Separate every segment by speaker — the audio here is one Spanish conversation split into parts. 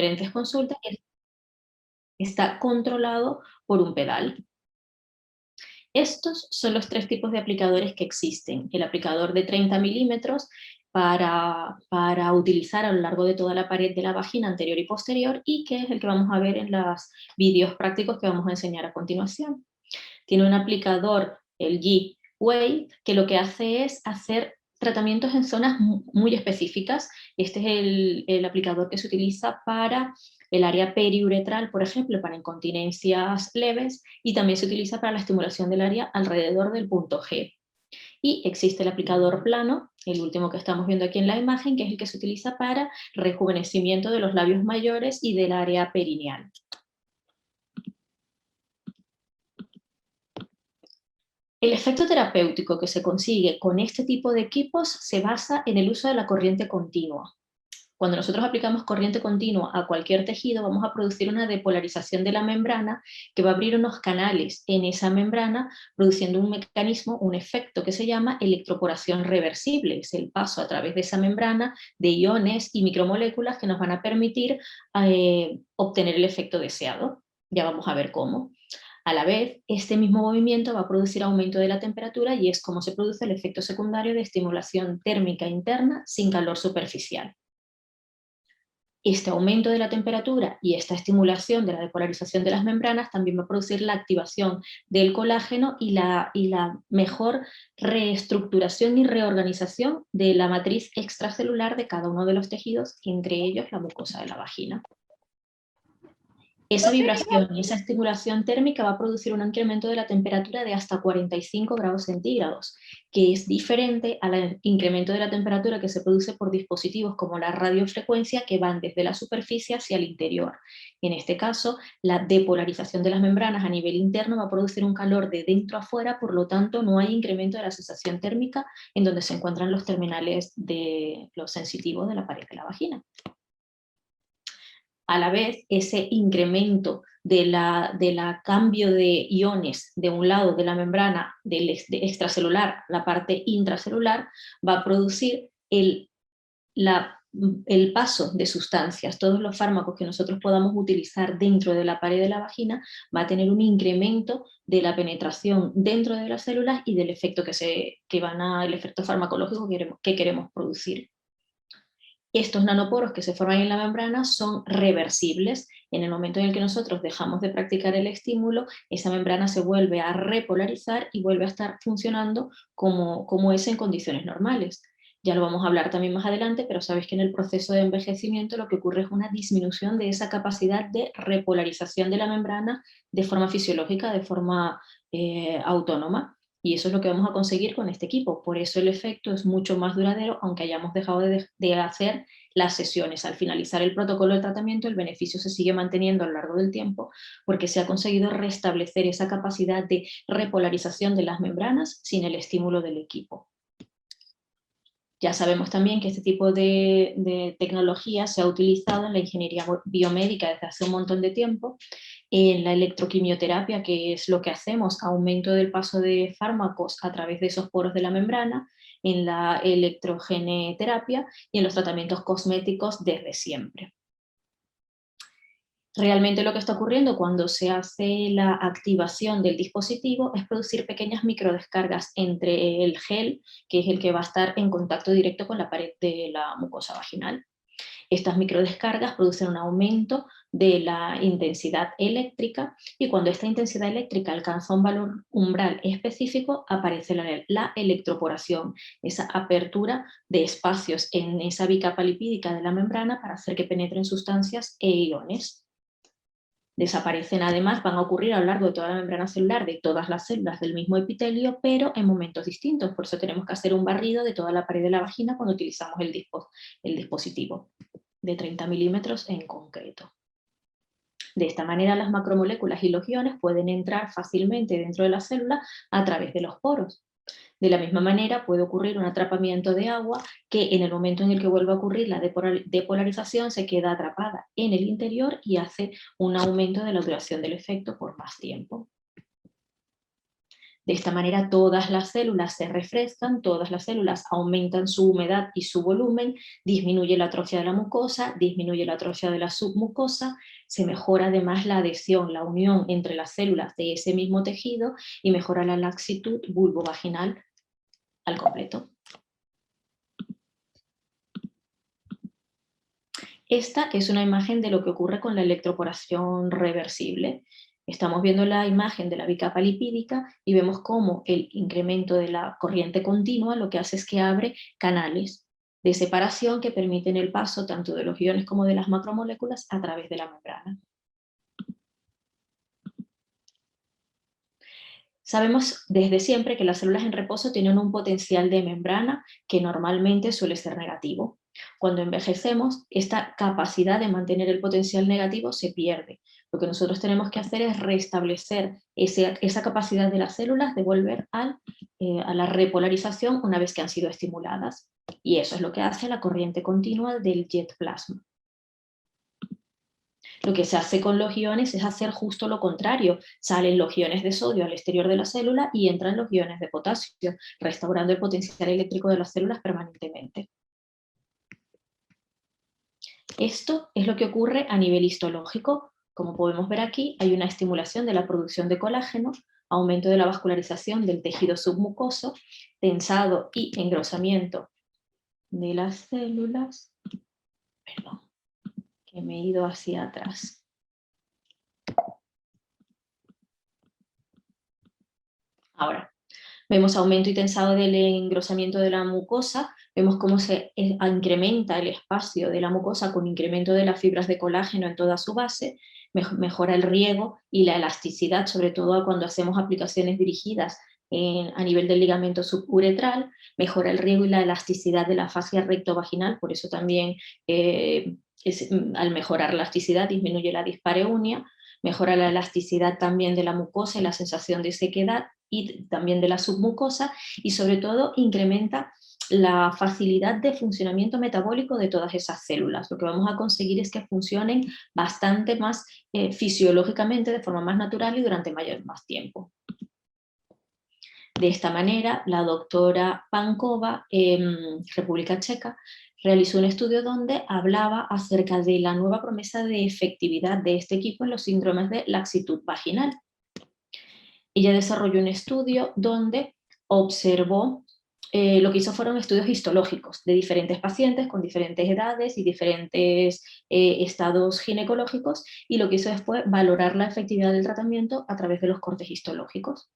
Speaker 1: diferentes consultas, está controlado por un pedal. Estos son los 3 tipos de aplicadores que existen. El aplicador de 30 milímetros para utilizar a lo largo de toda la pared de la vagina anterior y posterior, y que es el que vamos a ver en los vídeos prácticos que vamos a enseñar a continuación. Tiene un aplicador, el G-Wave, que lo que hace es hacer tratamientos en zonas muy específicas. Este es el aplicador que se utiliza para el área periuretral, por ejemplo, para incontinencias leves, y también se utiliza para la estimulación del área alrededor del punto G. Y existe el aplicador plano, el último que estamos viendo aquí en la imagen, que es el que se utiliza para rejuvenecimiento de los labios mayores y del área perineal. El efecto terapéutico que se consigue con este tipo de equipos se basa en el uso de la corriente continua. Cuando nosotros aplicamos corriente continua a cualquier tejido, vamos a producir una depolarización de la membrana que va a abrir unos canales en esa membrana, produciendo un mecanismo, un efecto que se llama electroporación reversible. Es el paso a través de esa membrana de iones y micromoléculas que nos van a permitir obtener el efecto deseado. Ya vamos a ver cómo. A la vez, este mismo movimiento va a producir aumento de la temperatura y es como se produce el efecto secundario de estimulación térmica interna sin calor superficial. Este aumento de la temperatura y esta estimulación de la depolarización de las membranas también va a producir la activación del colágeno y la mejor reestructuración y reorganización de la matriz extracelular de cada uno de los tejidos, entre ellos la mucosa de la vagina. Esa vibración y esa estimulación térmica va a producir un incremento de la temperatura de hasta 45 grados centígrados, que es diferente al incremento de la temperatura que se produce por dispositivos como la radiofrecuencia, que van desde la superficie hacia el interior. En este caso, la depolarización de las membranas a nivel interno va a producir un calor de dentro a fuera, por lo tanto no hay incremento de la sensación térmica en donde se encuentran los terminales de los sensitivos de la pared de la vagina. A la vez, ese incremento de la cambio de iones de un lado de la membrana extracelular, la parte intracelular, va a producir el paso de sustancias. Todos los fármacos que nosotros podamos utilizar dentro de la pared de la vagina va a tener un incremento de la penetración dentro de las células y del efecto el efecto farmacológico que queremos producir. Estos nanoporos que se forman en la membrana son reversibles. En el momento en el que nosotros dejamos de practicar el estímulo, esa membrana se vuelve a repolarizar y vuelve a estar funcionando como es en condiciones normales. Ya lo vamos a hablar también más adelante, pero sabes que en el proceso de envejecimiento lo que ocurre es una disminución de esa capacidad de repolarización de la membrana de forma fisiológica, de forma autónoma. Y eso es lo que vamos a conseguir con este equipo. Por eso el efecto es mucho más duradero, aunque hayamos dejado de hacer las sesiones. Al finalizar el protocolo de tratamiento, el beneficio se sigue manteniendo a lo largo del tiempo, porque se ha conseguido restablecer esa capacidad de repolarización de las membranas sin el estímulo del equipo. Ya sabemos también que este tipo de tecnología se ha utilizado en la ingeniería biomédica desde hace un montón de tiempo, en la electroquimioterapia, que es lo que hacemos, aumento del paso de fármacos a través de esos poros de la membrana, en la electrogeneterapia y en los tratamientos cosméticos desde siempre. Realmente lo que está ocurriendo cuando se hace la activación del dispositivo es producir pequeñas microdescargas entre el gel, que es el que va a estar en contacto directo con la pared de la mucosa vaginal. Estas microdescargas producen un aumento de la intensidad eléctrica y cuando esta intensidad eléctrica alcanza un valor umbral específico aparece la electroporación, esa apertura de espacios en esa bicapa lipídica de la membrana para hacer que penetren sustancias e iones. Desaparecen además, van a ocurrir a lo largo de toda la membrana celular de todas las células del mismo epitelio, pero en momentos distintos. Por eso tenemos que hacer un barrido de toda la pared de la vagina cuando utilizamos el dispositivo de 30 milímetros en concreto. De esta manera las macromoléculas y los iones pueden entrar fácilmente dentro de la célula a través de los poros. De la misma manera puede ocurrir un atrapamiento de agua que en el momento en el que vuelve a ocurrir la depolarización se queda atrapada en el interior y hace un aumento de la duración del efecto por más tiempo. De esta manera todas las células se refrescan, todas las células aumentan su humedad y su volumen, disminuye la atrofia de la mucosa, disminuye la atrofia de la submucosa, se mejora además la adhesión, la unión entre las células de ese mismo tejido y mejora la laxitud vulvovaginal al completo. Esta es una imagen de lo que ocurre con la electroporación reversible. Estamos viendo la imagen de la bicapa lipídica y vemos cómo el incremento de la corriente continua lo que hace es que abre canales de separación que permiten el paso tanto de los iones como de las macromoléculas a través de la membrana. Sabemos desde siempre que las células en reposo tienen un potencial de membrana que normalmente suele ser negativo. Cuando envejecemos, esta capacidad de mantener el potencial negativo se pierde. Lo que nosotros tenemos que hacer es restablecer esa capacidad de las células de volver a la repolarización una vez que han sido estimuladas. Y eso es lo que hace la corriente continua del jet plasma. Lo que se hace con los iones es hacer justo lo contrario. Salen los iones de sodio al exterior de la célula y entran los iones de potasio, restaurando el potencial eléctrico de las células permanentemente. Esto es lo que ocurre a nivel histológico. Como podemos ver aquí, hay una estimulación de la producción de colágeno, aumento de la vascularización del tejido submucoso, tensado y engrosamiento de las células. Perdón, que me he ido hacia atrás. Ahora, vemos aumento y tensado del engrosamiento de la mucosa, vemos cómo se incrementa el espacio de la mucosa con incremento de las fibras de colágeno en toda su base, mejora el riego y la elasticidad, sobre todo cuando hacemos aplicaciones dirigidas a nivel del ligamento suburetral, mejora el riego y la elasticidad de la fascia rectovaginal, por eso también al mejorar la elasticidad disminuye la dispareunia, mejora la elasticidad también de la mucosa y la sensación de sequedad, y también de la submucosa, y sobre todo incrementa la facilidad de funcionamiento metabólico de todas esas células. Lo que vamos a conseguir es que funcionen bastante más fisiológicamente, de forma más natural y durante más tiempo. De esta manera, la doctora Pankova, en República Checa, realizó un estudio donde hablaba acerca de la nueva promesa de efectividad de este equipo en los síndromes de laxitud vaginal. Ella desarrolló un estudio donde observó, lo que hizo fueron estudios histológicos de diferentes pacientes con diferentes edades y diferentes estados ginecológicos, y lo que hizo fue valorar la efectividad del tratamiento a través de los cortes histológicos.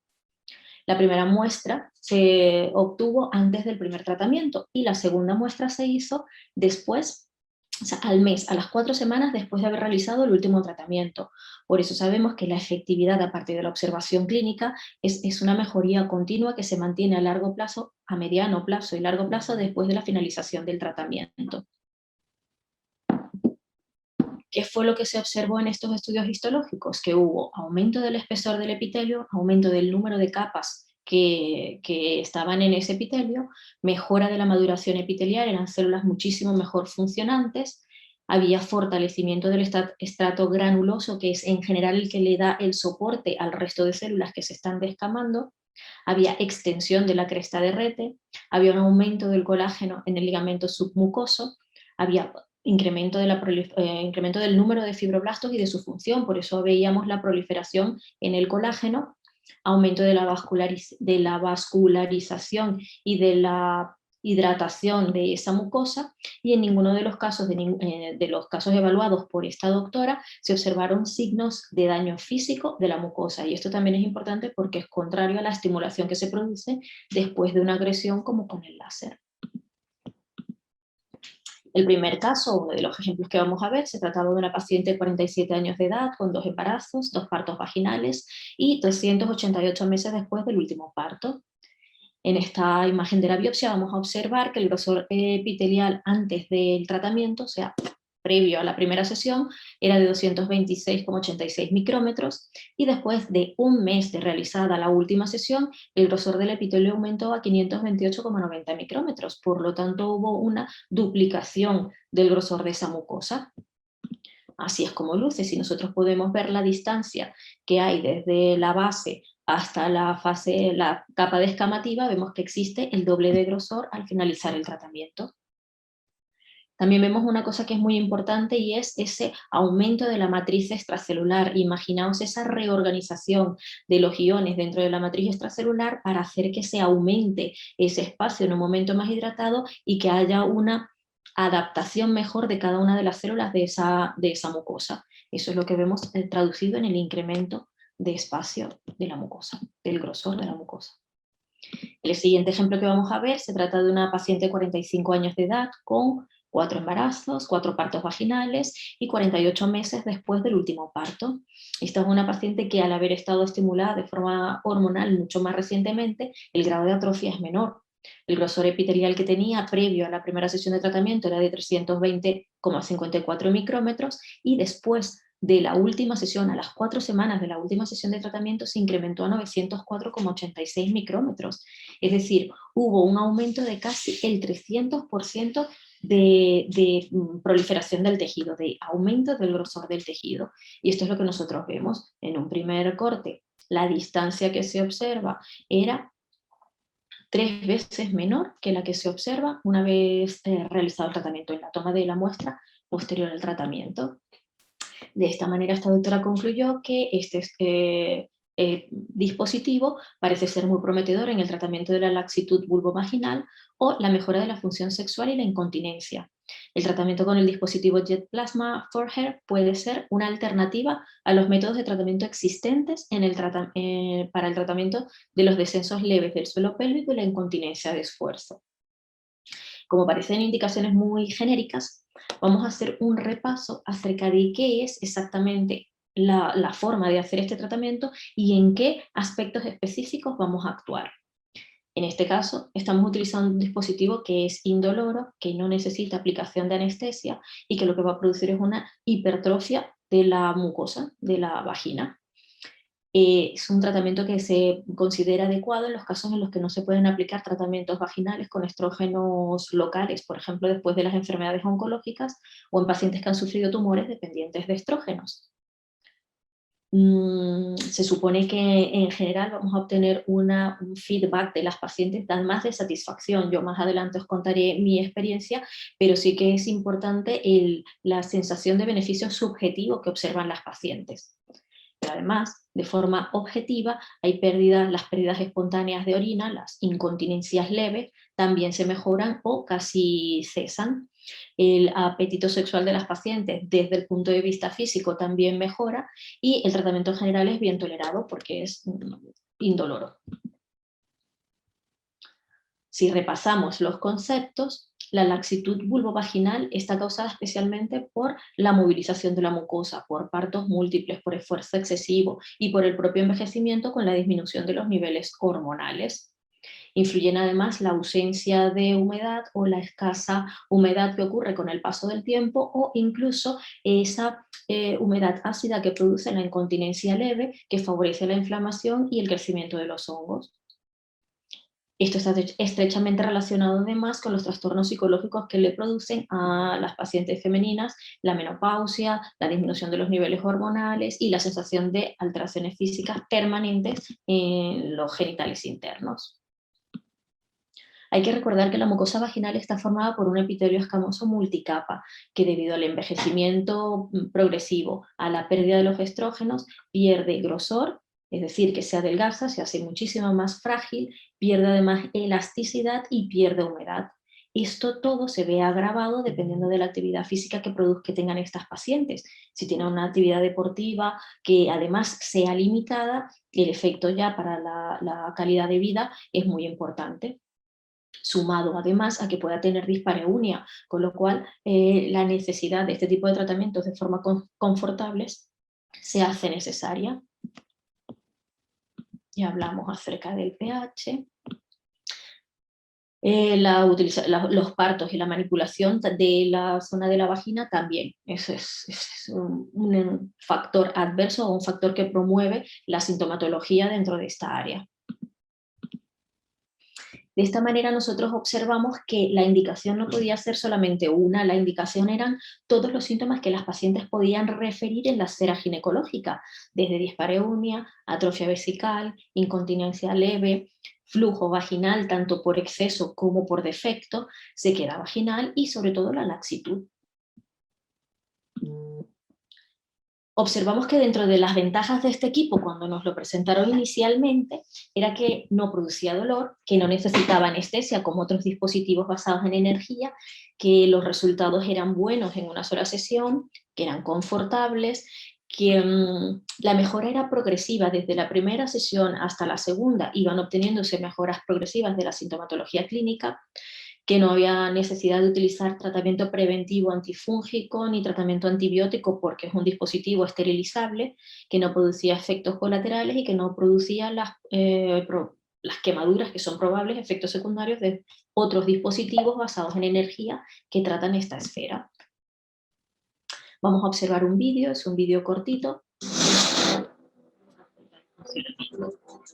Speaker 1: La primera muestra se obtuvo antes del primer tratamiento y la segunda muestra se hizo después, o sea, al mes, a las 4 semanas después de haber realizado el último tratamiento. Por eso sabemos que la efectividad a partir de la observación clínica es una mejoría continua que se mantiene a largo plazo, a mediano plazo y largo plazo después de la finalización del tratamiento. ¿Qué fue lo que se observó en estos estudios histológicos? Que hubo aumento del espesor del epitelio, aumento del número de capas que estaban en ese epitelio, mejora de la maduración epitelial, eran células muchísimo mejor funcionantes, había fortalecimiento del estrato granuloso, que es en general el que le da el soporte al resto de células que se están descamando, había extensión de la cresta de Rete, había un aumento del colágeno en el ligamento submucoso, había incremento del número de fibroblastos y de su función, por eso veíamos la proliferación en el colágeno, aumento de la vascularización y de la hidratación de esa mucosa, y en ninguno de los casos, de los casos evaluados por esta doctora se observaron signos de daño físico de la mucosa, y esto también es importante porque es contrario a la estimulación que se produce después de una agresión como con el láser. El primer caso, uno de los ejemplos que vamos a ver, se trataba de una paciente de 47 años de edad con 2 embarazos, 2 partos vaginales y 388 meses después del último parto. En esta imagen de la biopsia vamos a observar que el grosor epitelial antes del tratamiento, o sea, previo a la primera sesión, era de 226,86 micrómetros, y después de un mes de realizada la última sesión, el grosor del epitelio aumentó a 528,90 micrómetros, por lo tanto hubo una duplicación del grosor de esa mucosa. Así es como luce. Si nosotros podemos ver la distancia que hay desde la base hasta la capa descamativa, vemos que existe el doble de grosor al finalizar el tratamiento. También vemos una cosa que es muy importante y es ese aumento de la matriz extracelular. Imaginaos esa reorganización de los iones dentro de la matriz extracelular para hacer que se aumente ese espacio en un momento más hidratado y que haya una adaptación mejor de cada una de las células de esa mucosa. Eso es lo que vemos traducido en el incremento de espacio de la mucosa, del grosor de la mucosa. El siguiente ejemplo que vamos a ver se trata de una paciente de 45 años de edad con 4 embarazos, 4 partos vaginales y 48 meses después del último parto. Esta es una paciente que, al haber estado estimulada de forma hormonal mucho más recientemente, el grado de atrofia es menor. El grosor epitelial que tenía previo a la primera sesión de tratamiento era de 320,54 micrómetros y después de la última sesión, a las 4 semanas de la última sesión de tratamiento, se incrementó a 904,86 micrómetros. Es decir, hubo un aumento de casi el 300% de proliferación del tejido, de aumento del grosor del tejido. Y esto es lo que nosotros vemos en un primer corte. La distancia que se observa era 3 veces menor que la que se observa una vez realizado el tratamiento, en la toma de la muestra posterior al tratamiento. De esta manera, esta doctora concluyó que este dispositivo parece ser muy prometedor en el tratamiento de la laxitud vulvovaginal o la mejora de la función sexual y la incontinencia. El tratamiento con el dispositivo Jet Plasma for Hair puede ser una alternativa a los métodos de tratamiento existentes para el tratamiento de los descensos leves del suelo pélvico y la incontinencia de esfuerzo. Como parecen indicaciones muy genéricas, vamos a hacer un repaso acerca de qué es exactamente la forma de hacer este tratamiento y en qué aspectos específicos vamos a actuar. En este caso, estamos utilizando un dispositivo que es indoloro, que no necesita aplicación de anestesia y que lo que va a producir es una hipertrofia de la mucosa, de la vagina. Es un tratamiento que se considera adecuado en los casos en los que no se pueden aplicar tratamientos vaginales con estrógenos locales, por ejemplo, después de las enfermedades oncológicas o en pacientes que han sufrido tumores dependientes de estrógenos. Se supone que en general vamos a obtener un feedback de las pacientes dan más de satisfacción. Yo más adelante os contaré mi experiencia, pero sí que es importante la sensación de beneficio subjetivo que observan las pacientes. Pero además, de forma objetiva, las pérdidas espontáneas de orina, las incontinencias leves, también se mejoran o casi cesan. El apetito sexual de las pacientes desde el punto de vista físico también mejora y el tratamiento en general es bien tolerado porque es indoloro. Si repasamos los conceptos, la laxitud vulvovaginal está causada especialmente por la movilización de la mucosa, por partos múltiples, por esfuerzo excesivo y por el propio envejecimiento con la disminución de los niveles hormonales. Influyen además la ausencia de humedad o la escasa humedad que ocurre con el paso del tiempo o incluso esa humedad ácida que produce la incontinencia leve que favorece la inflamación y el crecimiento de los hongos. Esto está estrechamente relacionado además con los trastornos psicológicos que le producen a las pacientes femeninas la menopausia, la disminución de los niveles hormonales y la sensación de alteraciones físicas permanentes en los genitales internos. Hay que recordar que la mucosa vaginal está formada por un epitelio escamoso multicapa, que debido al envejecimiento progresivo, a la pérdida de los estrógenos, pierde grosor, es decir, que se adelgaza, se hace muchísimo más frágil, pierde además elasticidad y pierde humedad. Esto todo se ve agravado dependiendo de la actividad física que tengan estas pacientes. Si tienen una actividad deportiva que además sea limitada, el efecto ya para la calidad de vida es muy importante, sumado además a que pueda tener dispareunia, con lo cual la necesidad de este tipo de tratamientos de forma confortables se hace necesaria. Ya hablamos acerca del pH. Los partos y la manipulación de la zona de la vagina también es un factor adverso o un factor que promueve la sintomatología dentro de esta área. De esta manera nosotros observamos que la indicación no podía ser solamente una, la indicación eran todos los síntomas que las pacientes podían referir en la esfera ginecológica, desde dispareunia, atrofia vesical, incontinencia leve, flujo vaginal tanto por exceso como por defecto, sequedad vaginal y sobre todo la laxitud. Observamos que dentro de las ventajas de este equipo, cuando nos lo presentaron inicialmente, era que no producía dolor, que no necesitaba anestesia como otros dispositivos basados en energía, que los resultados eran buenos en una sola sesión, que eran confortables, que la mejora era progresiva desde la primera sesión hasta la segunda, iban obteniéndose mejoras progresivas de la sintomatología clínica, que no había necesidad de utilizar tratamiento preventivo antifúngico ni tratamiento antibiótico porque es un dispositivo esterilizable, que no producía efectos colaterales y que no producía las quemaduras que son probables efectos secundarios de otros dispositivos basados en energía que tratan esta esfera. Vamos a observar un vídeo, es un vídeo cortito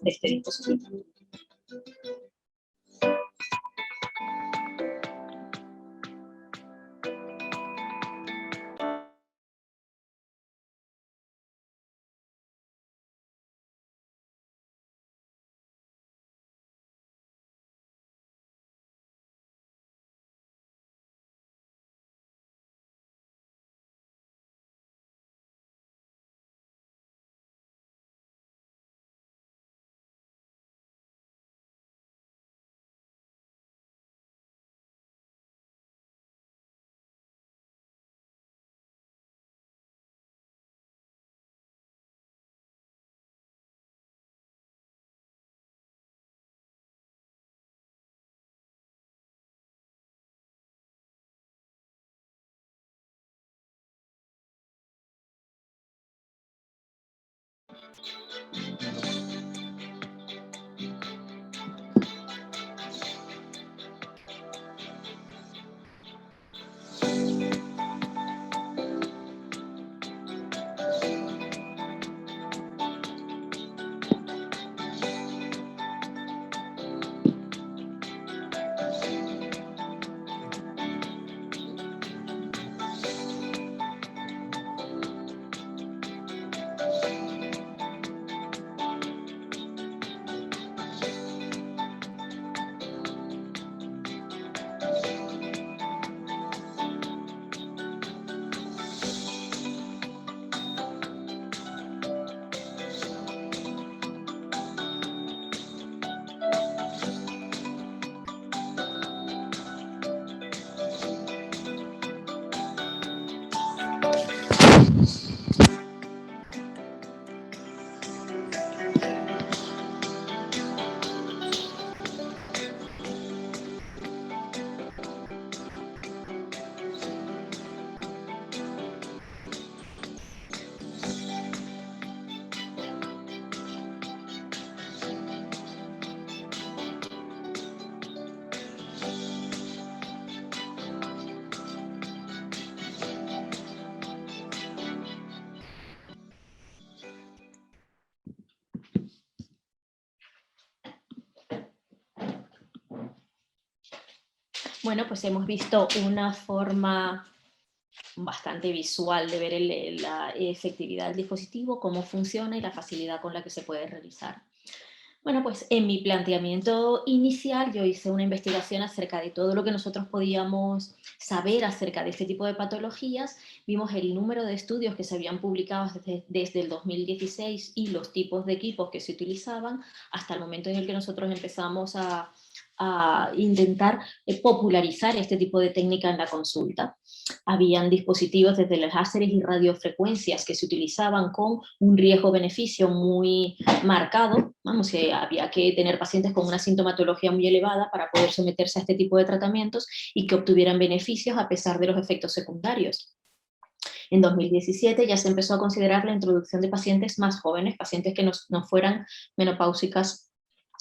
Speaker 1: de este dispositivo. Bueno, pues hemos visto una forma bastante visual de ver la efectividad del dispositivo, cómo funciona y la facilidad con la que se puede realizar. Bueno, pues en mi planteamiento inicial yo hice una investigación acerca de todo lo que nosotros podíamos saber acerca de este tipo de patologías. Vimos el número de estudios que se habían publicado desde el 2016 y los tipos de equipos que se utilizaban hasta el momento en el que nosotros empezamos a intentar popularizar este tipo de técnica en la consulta. Habían dispositivos desde los láseres y radiofrecuencias que se utilizaban con un riesgo-beneficio muy marcado. Vamos, había que tener pacientes con una sintomatología muy elevada para poder someterse a este tipo de tratamientos y que obtuvieran beneficios a pesar de los efectos secundarios. En 2017 ya se empezó a considerar la introducción de pacientes más jóvenes, pacientes que no fueran menopáusicas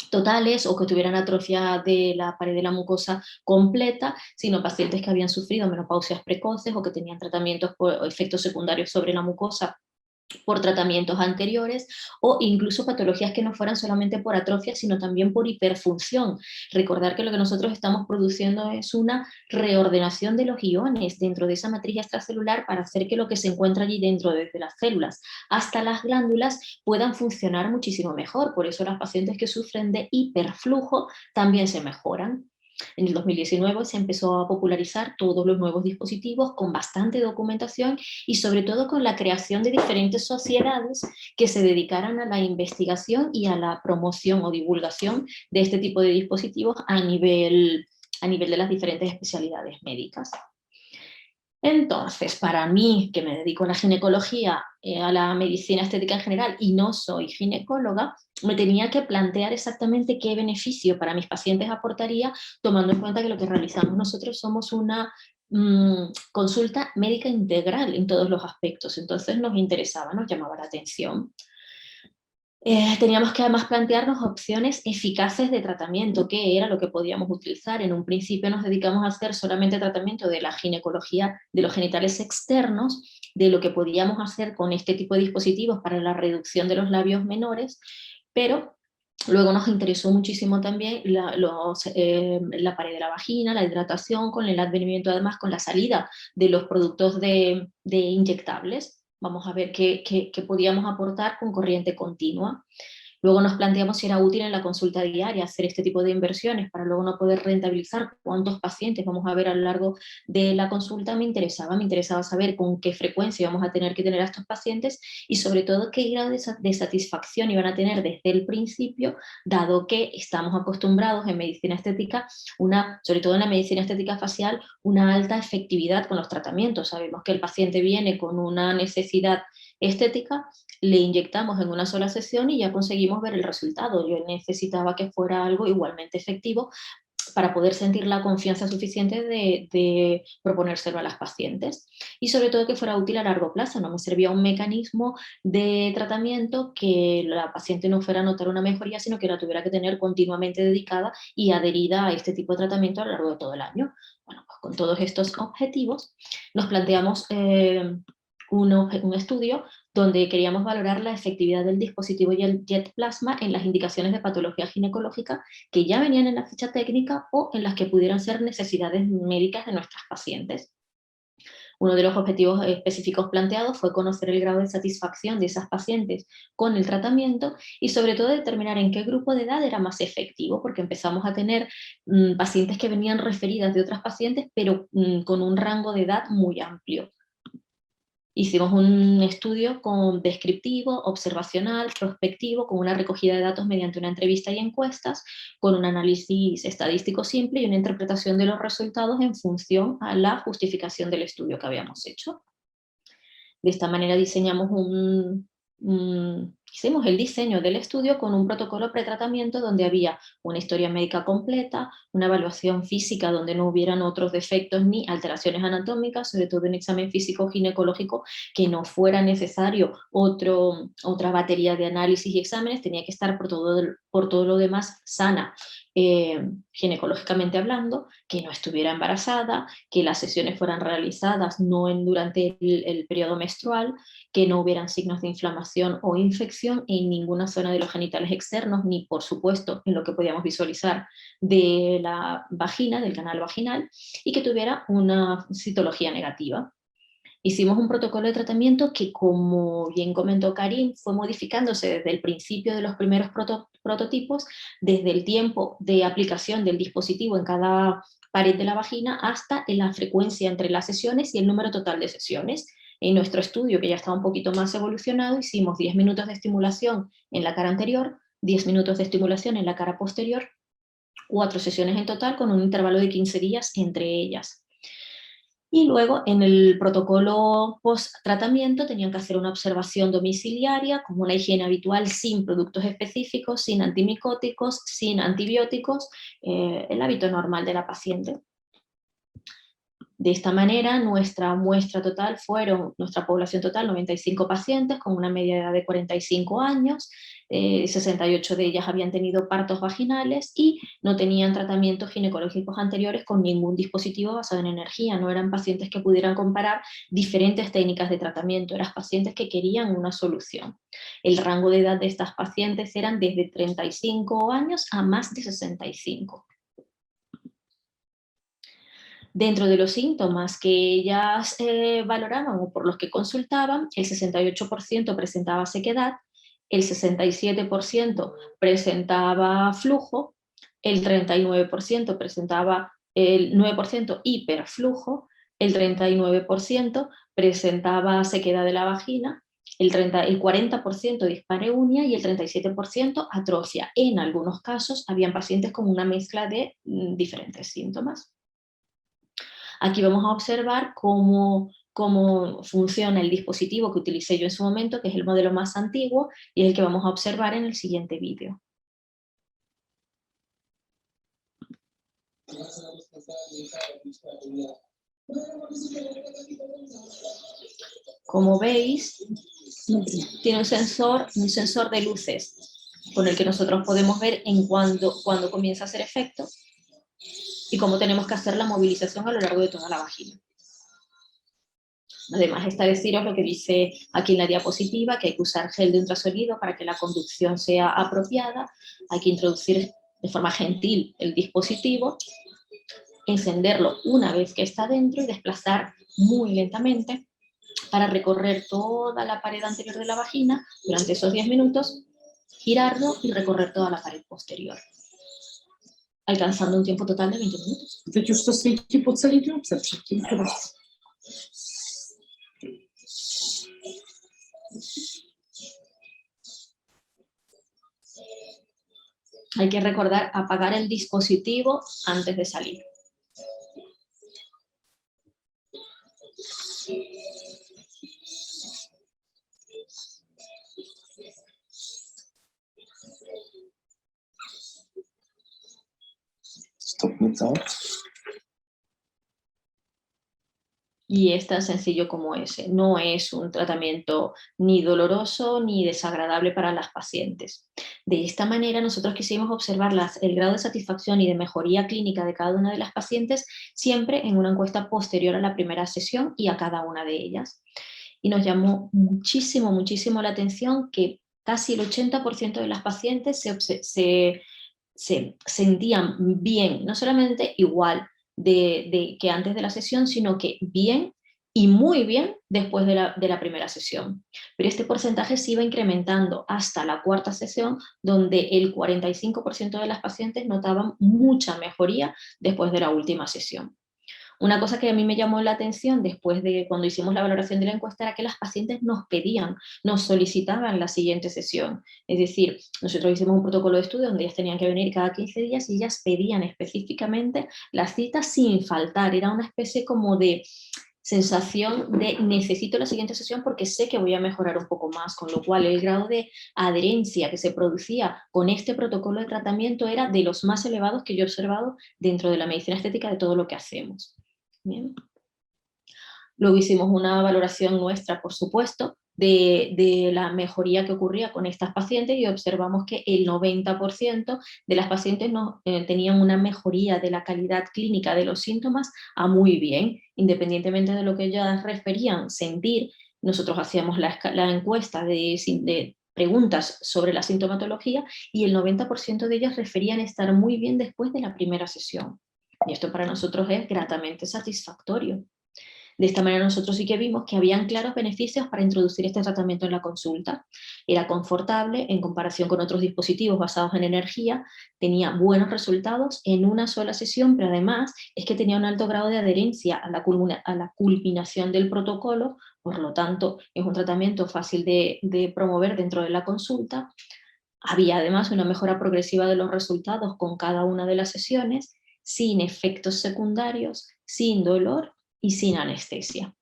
Speaker 1: totales o que tuvieran atrofia de la pared de la mucosa completa, sino pacientes que habían sufrido menopausias precoces o que tenían tratamientos por efectos secundarios sobre la mucosa por tratamientos anteriores o incluso patologías que no fueran solamente por atrofia, sino también por hiperfunción. Recordar que lo que nosotros estamos produciendo es una reordenación de los iones dentro de esa matriz extracelular para hacer que lo que se encuentra allí dentro, desde las células hasta las glándulas, puedan funcionar muchísimo mejor. Por eso las pacientes que sufren de hiperflujo también se mejoran. En el 2019 se empezó a popularizar todos los nuevos dispositivos con bastante documentación y sobre todo con la creación de diferentes sociedades que se dedicaran a la investigación y a la promoción o divulgación de este tipo de dispositivos a nivel de las diferentes especialidades médicas. Entonces, para mí, que me dedico a la ginecología, a la medicina estética en general y no soy ginecóloga, me tenía que plantear exactamente qué beneficio para mis pacientes aportaría, tomando en cuenta que lo que realizamos nosotros somos una consulta médica integral en todos los aspectos. Entonces nos interesaba, nos llamaba la atención. Teníamos que además plantearnos opciones eficaces de tratamiento, qué era lo que podíamos utilizar. En un principio nos dedicamos a hacer solamente tratamiento de la ginecología de los genitales externos, de lo que podíamos hacer con este tipo de dispositivos para la reducción de los labios menores, pero luego nos interesó muchísimo también la pared de la vagina, la hidratación, con el advenimiento además con la salida de los productos de inyectables. Vamos a ver qué podíamos aportar con corriente continua. Luego nos planteamos si era útil en la consulta diaria hacer este tipo de inversiones para luego no poder rentabilizar cuántos pacientes vamos a ver a lo largo de la consulta. Me interesaba saber con qué frecuencia íbamos a tener que tener a estos pacientes y sobre todo qué grado de satisfacción iban a tener desde el principio, dado que estamos acostumbrados en medicina estética, sobre todo en la medicina estética facial, una alta efectividad con los tratamientos. Sabemos que el paciente viene con una necesidad estética, le inyectamos en una sola sesión y ya conseguimos ver el resultado. Yo necesitaba que fuera algo igualmente efectivo para poder sentir la confianza suficiente de proponérselo a las pacientes y sobre todo que fuera útil a largo plazo. No me servía un mecanismo de tratamiento que la paciente no fuera a notar una mejoría, sino que la tuviera que tener continuamente dedicada y adherida a este tipo de tratamiento a lo largo de todo el año. Bueno, pues con todos estos objetivos nos planteamos un estudio donde queríamos valorar la efectividad del dispositivo y el jet plasma en las indicaciones de patología ginecológica que ya venían en la ficha técnica o en las que pudieran ser necesidades médicas de nuestras pacientes. Uno de los objetivos específicos planteados fue conocer el grado de satisfacción de esas pacientes con el tratamiento y sobre todo determinar en qué grupo de edad era más efectivo, porque empezamos a tener pacientes que venían referidas de otras pacientes, pero con un rango de edad muy amplio. Hicimos un estudio descriptivo, observacional, prospectivo, con una recogida de datos mediante una entrevista y encuestas, con un análisis estadístico simple y una interpretación de los resultados en función a la justificación del estudio que habíamos hecho. De esta manera hicimos el diseño del estudio con un protocolo pretratamiento donde había una historia médica completa, una evaluación física donde no hubieran otros defectos ni alteraciones anatómicas, sobre todo un examen físico ginecológico que no fuera necesario otra batería de análisis y exámenes, tenía que estar por todo lo demás sana, ginecológicamente hablando, que no estuviera embarazada, que las sesiones fueran realizadas no durante el periodo menstrual, que no hubieran signos de inflamación o infección en ninguna zona de los genitales externos, ni por supuesto en lo que podíamos visualizar de la vagina, del canal vaginal, y que tuviera una citología negativa. Hicimos un protocolo de tratamiento que, como bien comentó Karim, fue modificándose desde el principio de los primeros prototipos, desde el tiempo de aplicación del dispositivo en cada pared de la vagina hasta en la frecuencia entre las sesiones y el número total de sesiones. En nuestro estudio, que ya estaba un poquito más evolucionado, hicimos 10 minutos de estimulación en la cara anterior, 10 minutos de estimulación en la cara posterior, 4 sesiones en total con un intervalo de 15 días entre ellas. Y luego en el protocolo post-tratamiento tenían que hacer una observación domiciliaria con una higiene habitual sin productos específicos, sin antimicóticos, sin antibióticos, el hábito normal de la paciente. De esta manera, nuestra muestra total nuestra población total, 95 pacientes con una media de edad de 45 años, 68 de ellas habían tenido partos vaginales y no tenían tratamientos ginecológicos anteriores con ningún dispositivo basado en energía. No eran pacientes que pudieran comparar diferentes técnicas de tratamiento, eran pacientes que querían una solución. El rango de edad de estas pacientes eran desde 35 años a más de 65. Dentro de los síntomas que ellas valoraban o por los que consultaban, el 68% presentaba sequedad, el 67% presentaba flujo, el 39% presentaba el 9% hiperflujo, el 39% presentaba sequedad de la vagina, el 40% dispareunia y el 37% atrofia. En algunos casos habían pacientes con una mezcla de diferentes síntomas. Aquí vamos a observar cómo funciona el dispositivo que utilicé yo en su momento, que es el modelo más antiguo y es el que vamos a observar en el siguiente vídeo. Como veis, tiene un sensor de luces con el que nosotros podemos ver cuando comienza a hacer efecto y cómo tenemos que hacer la movilización a lo largo de toda la vagina. Además está deciros lo que dice aquí en la diapositiva, que hay que usar gel de ultrasonido para que la conducción sea apropiada, hay que introducir de forma gentil el dispositivo, encenderlo una vez que está dentro y desplazar muy lentamente para recorrer toda la pared anterior de la vagina durante esos 10 minutos, girarlo y recorrer toda la pared posterior, alcanzando un tiempo total de 20 minutos. Hay que recordar apagar el dispositivo antes de salir. Y es tan sencillo como ese. No es un tratamiento ni doloroso ni desagradable para las pacientes. De esta manera nosotros quisimos observar el grado de satisfacción y de mejoría clínica de cada una de las pacientes siempre en una encuesta posterior a la primera sesión y a cada una de ellas. Y nos llamó muchísimo, muchísimo la atención que casi el 80% de las pacientes se sentían bien, no solamente igual que antes de la sesión, sino que bien y muy bien después de la primera sesión. Pero este porcentaje se iba incrementando hasta la cuarta sesión, donde el 45% de las pacientes notaban mucha mejoría después de la última sesión. Una cosa que a mí me llamó la atención después de cuando hicimos la valoración de la encuesta era que las pacientes nos pedían, nos solicitaban la siguiente sesión. Es decir, nosotros hicimos un protocolo de estudio donde ellas tenían que venir cada 15 días y ellas pedían específicamente las citas sin faltar. Era una especie como de sensación de necesito la siguiente sesión porque sé que voy a mejorar un poco más, con lo cual el grado de adherencia que se producía con este protocolo de tratamiento era de los más elevados que yo he observado dentro de la medicina estética de todo lo que hacemos. Bien. Luego hicimos una valoración nuestra, por supuesto, de la mejoría que ocurría con estas pacientes y observamos que el 90% de las pacientes tenían una mejoría de la calidad clínica de los síntomas a muy bien, independientemente de lo que ellas referían sentir. Nosotros hacíamos la encuesta de preguntas sobre la sintomatología y el 90% de ellas referían estar muy bien después de la primera sesión. Y esto para nosotros es gratamente satisfactorio. De esta manera nosotros sí que vimos que habían claros beneficios para introducir este tratamiento en la consulta. Era confortable en comparación con otros dispositivos basados en energía, tenía buenos resultados en una sola sesión, pero además es que tenía un alto grado de adherencia a la culminación del protocolo, por lo tanto es un tratamiento fácil de promover dentro de la consulta. Había además una mejora progresiva de los resultados con cada una de las sesiones, sin efectos secundarios, sin dolor y sin anestesia.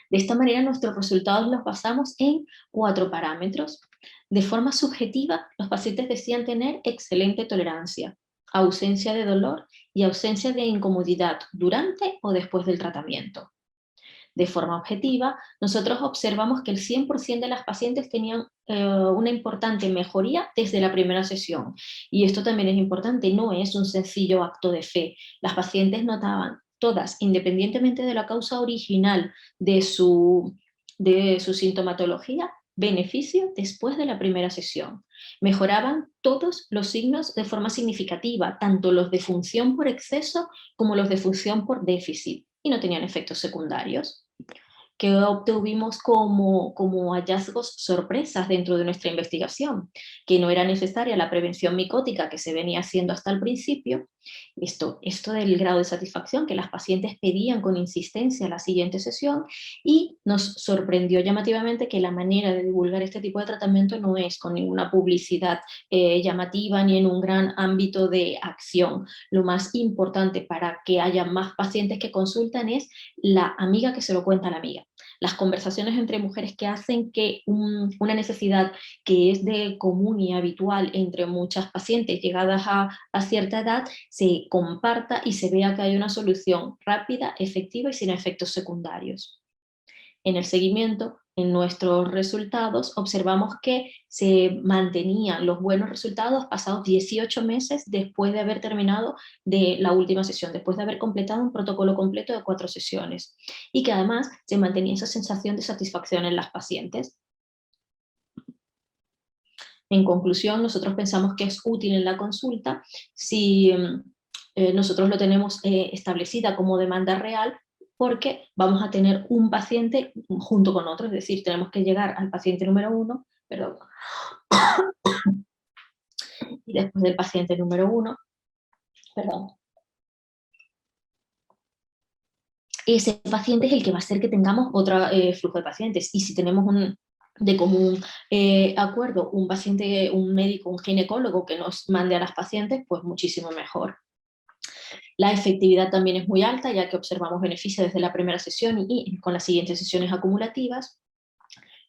Speaker 1: De esta manera nuestros resultados los basamos en 4 parámetros. De forma subjetiva, los pacientes decían tener excelente tolerancia ausencia de dolor y ausencia de incomodidad durante o después del tratamiento. De forma objetiva, nosotros observamos que el 100% de las pacientes tenían una importante mejoría desde la primera sesión. Y esto también es importante, no es un sencillo acto de fe. Las pacientes notaban todas, independientemente de la causa original de su sintomatología, beneficio después de la primera sesión. Mejoraban todos los signos de forma significativa, tanto los de función por exceso como los de función por déficit, y no tenían efectos secundarios. Que obtuvimos como hallazgos sorpresas dentro de nuestra investigación, que no era necesaria la prevención micótica que se venía haciendo hasta el principio, esto del grado de satisfacción que las pacientes pedían con insistencia la siguiente sesión, y nos sorprendió llamativamente que la manera de divulgar este tipo de tratamiento no es con ninguna publicidad llamativa ni en un gran ámbito de acción. Lo más importante para que haya más pacientes que consultan es la amiga que se lo cuenta a la amiga. Las conversaciones entre mujeres que hacen que una necesidad que es de común y habitual entre muchas pacientes llegadas a cierta edad se comparta y se vea que hay una solución rápida, efectiva y sin efectos secundarios. En el seguimiento, en nuestros resultados, observamos que se mantenían los buenos resultados pasados 18 meses después de haber terminado de la última sesión, después de haber completado un protocolo completo de 4 sesiones, y que además se mantenía esa sensación de satisfacción en las pacientes. En conclusión, nosotros pensamos que es útil en la consulta si nosotros lo tenemos establecida como demanda real, porque vamos a tener un paciente junto con otro, es decir, tenemos que llegar al paciente número 1, perdón, y después del paciente número 1, perdón, ese paciente es el que va a hacer que tengamos otro flujo de pacientes, y si tenemos de común acuerdo un paciente, un médico, un ginecólogo que nos mande a las pacientes, pues muchísimo mejor. La efectividad también es muy alta, ya que observamos beneficios desde la primera sesión y con las siguientes sesiones acumulativas.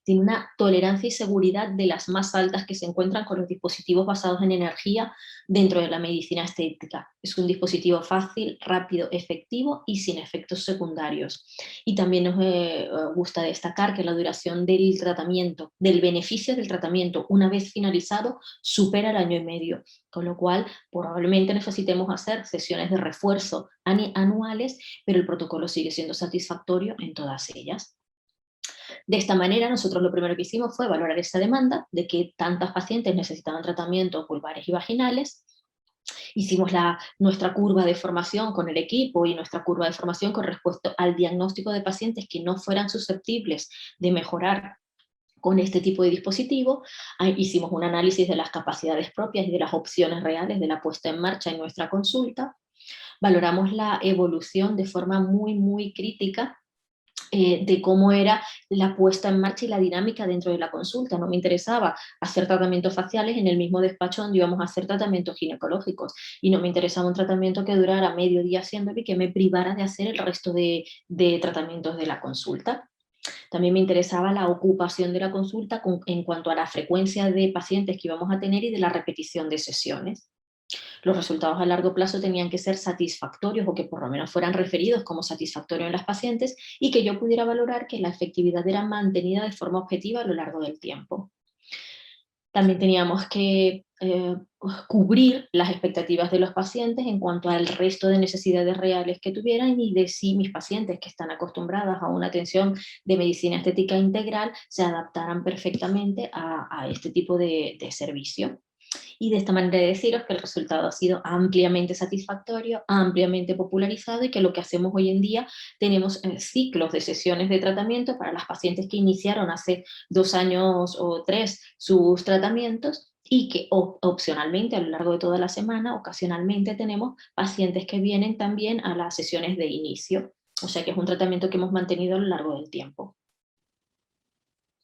Speaker 1: Tiene una tolerancia y seguridad de las más altas que se encuentran con los dispositivos basados en energía dentro de la medicina estética. Es un dispositivo fácil, rápido, efectivo y sin efectos secundarios. Y también nos gusta destacar que la duración del tratamiento, del beneficio del tratamiento, una vez finalizado, supera el 1 año y medio, con lo cual probablemente necesitemos hacer sesiones de refuerzo anuales, pero el protocolo sigue siendo satisfactorio en todas ellas. De esta manera, nosotros lo primero que hicimos fue valorar esa demanda de que tantas pacientes necesitaban tratamientos vulvares y vaginales. Hicimos nuestra curva de formación con el equipo y nuestra curva de formación con respecto al diagnóstico de pacientes que no fueran susceptibles de mejorar con este tipo de dispositivo. Hicimos un análisis de las capacidades propias y de las opciones reales de la puesta en marcha en nuestra consulta. Valoramos la evolución de forma muy crítica de cómo era la puesta en marcha y la dinámica dentro de la consulta. No me interesaba hacer tratamientos faciales en el mismo despacho donde íbamos a hacer tratamientos ginecológicos, y no me interesaba un tratamiento que durara medio día haciéndolo y que me privara de hacer el resto de tratamientos de la consulta. También me interesaba la ocupación de la consulta en cuanto a la frecuencia de pacientes que íbamos a tener y de la repetición de sesiones. Los resultados a largo plazo tenían que ser satisfactorios, o que por lo menos fueran referidos como satisfactorios en las pacientes, y que yo pudiera valorar que la efectividad era mantenida de forma objetiva a lo largo del tiempo. También teníamos que cubrir las expectativas de los pacientes en cuanto al resto de necesidades reales que tuvieran, y de si mis pacientes, que están acostumbradas a una atención de medicina estética integral, se adaptaran perfectamente a este tipo de servicio. Y de esta manera deciros que el resultado ha sido ampliamente satisfactorio, ampliamente popularizado, y que lo que hacemos hoy en día, tenemos ciclos de sesiones de tratamiento para las pacientes que iniciaron hace 2 años o 3 sus tratamientos, y que opcionalmente a lo largo de toda la semana, ocasionalmente tenemos pacientes que vienen también a las sesiones de inicio. O sea que es un tratamiento que hemos mantenido a lo largo del tiempo.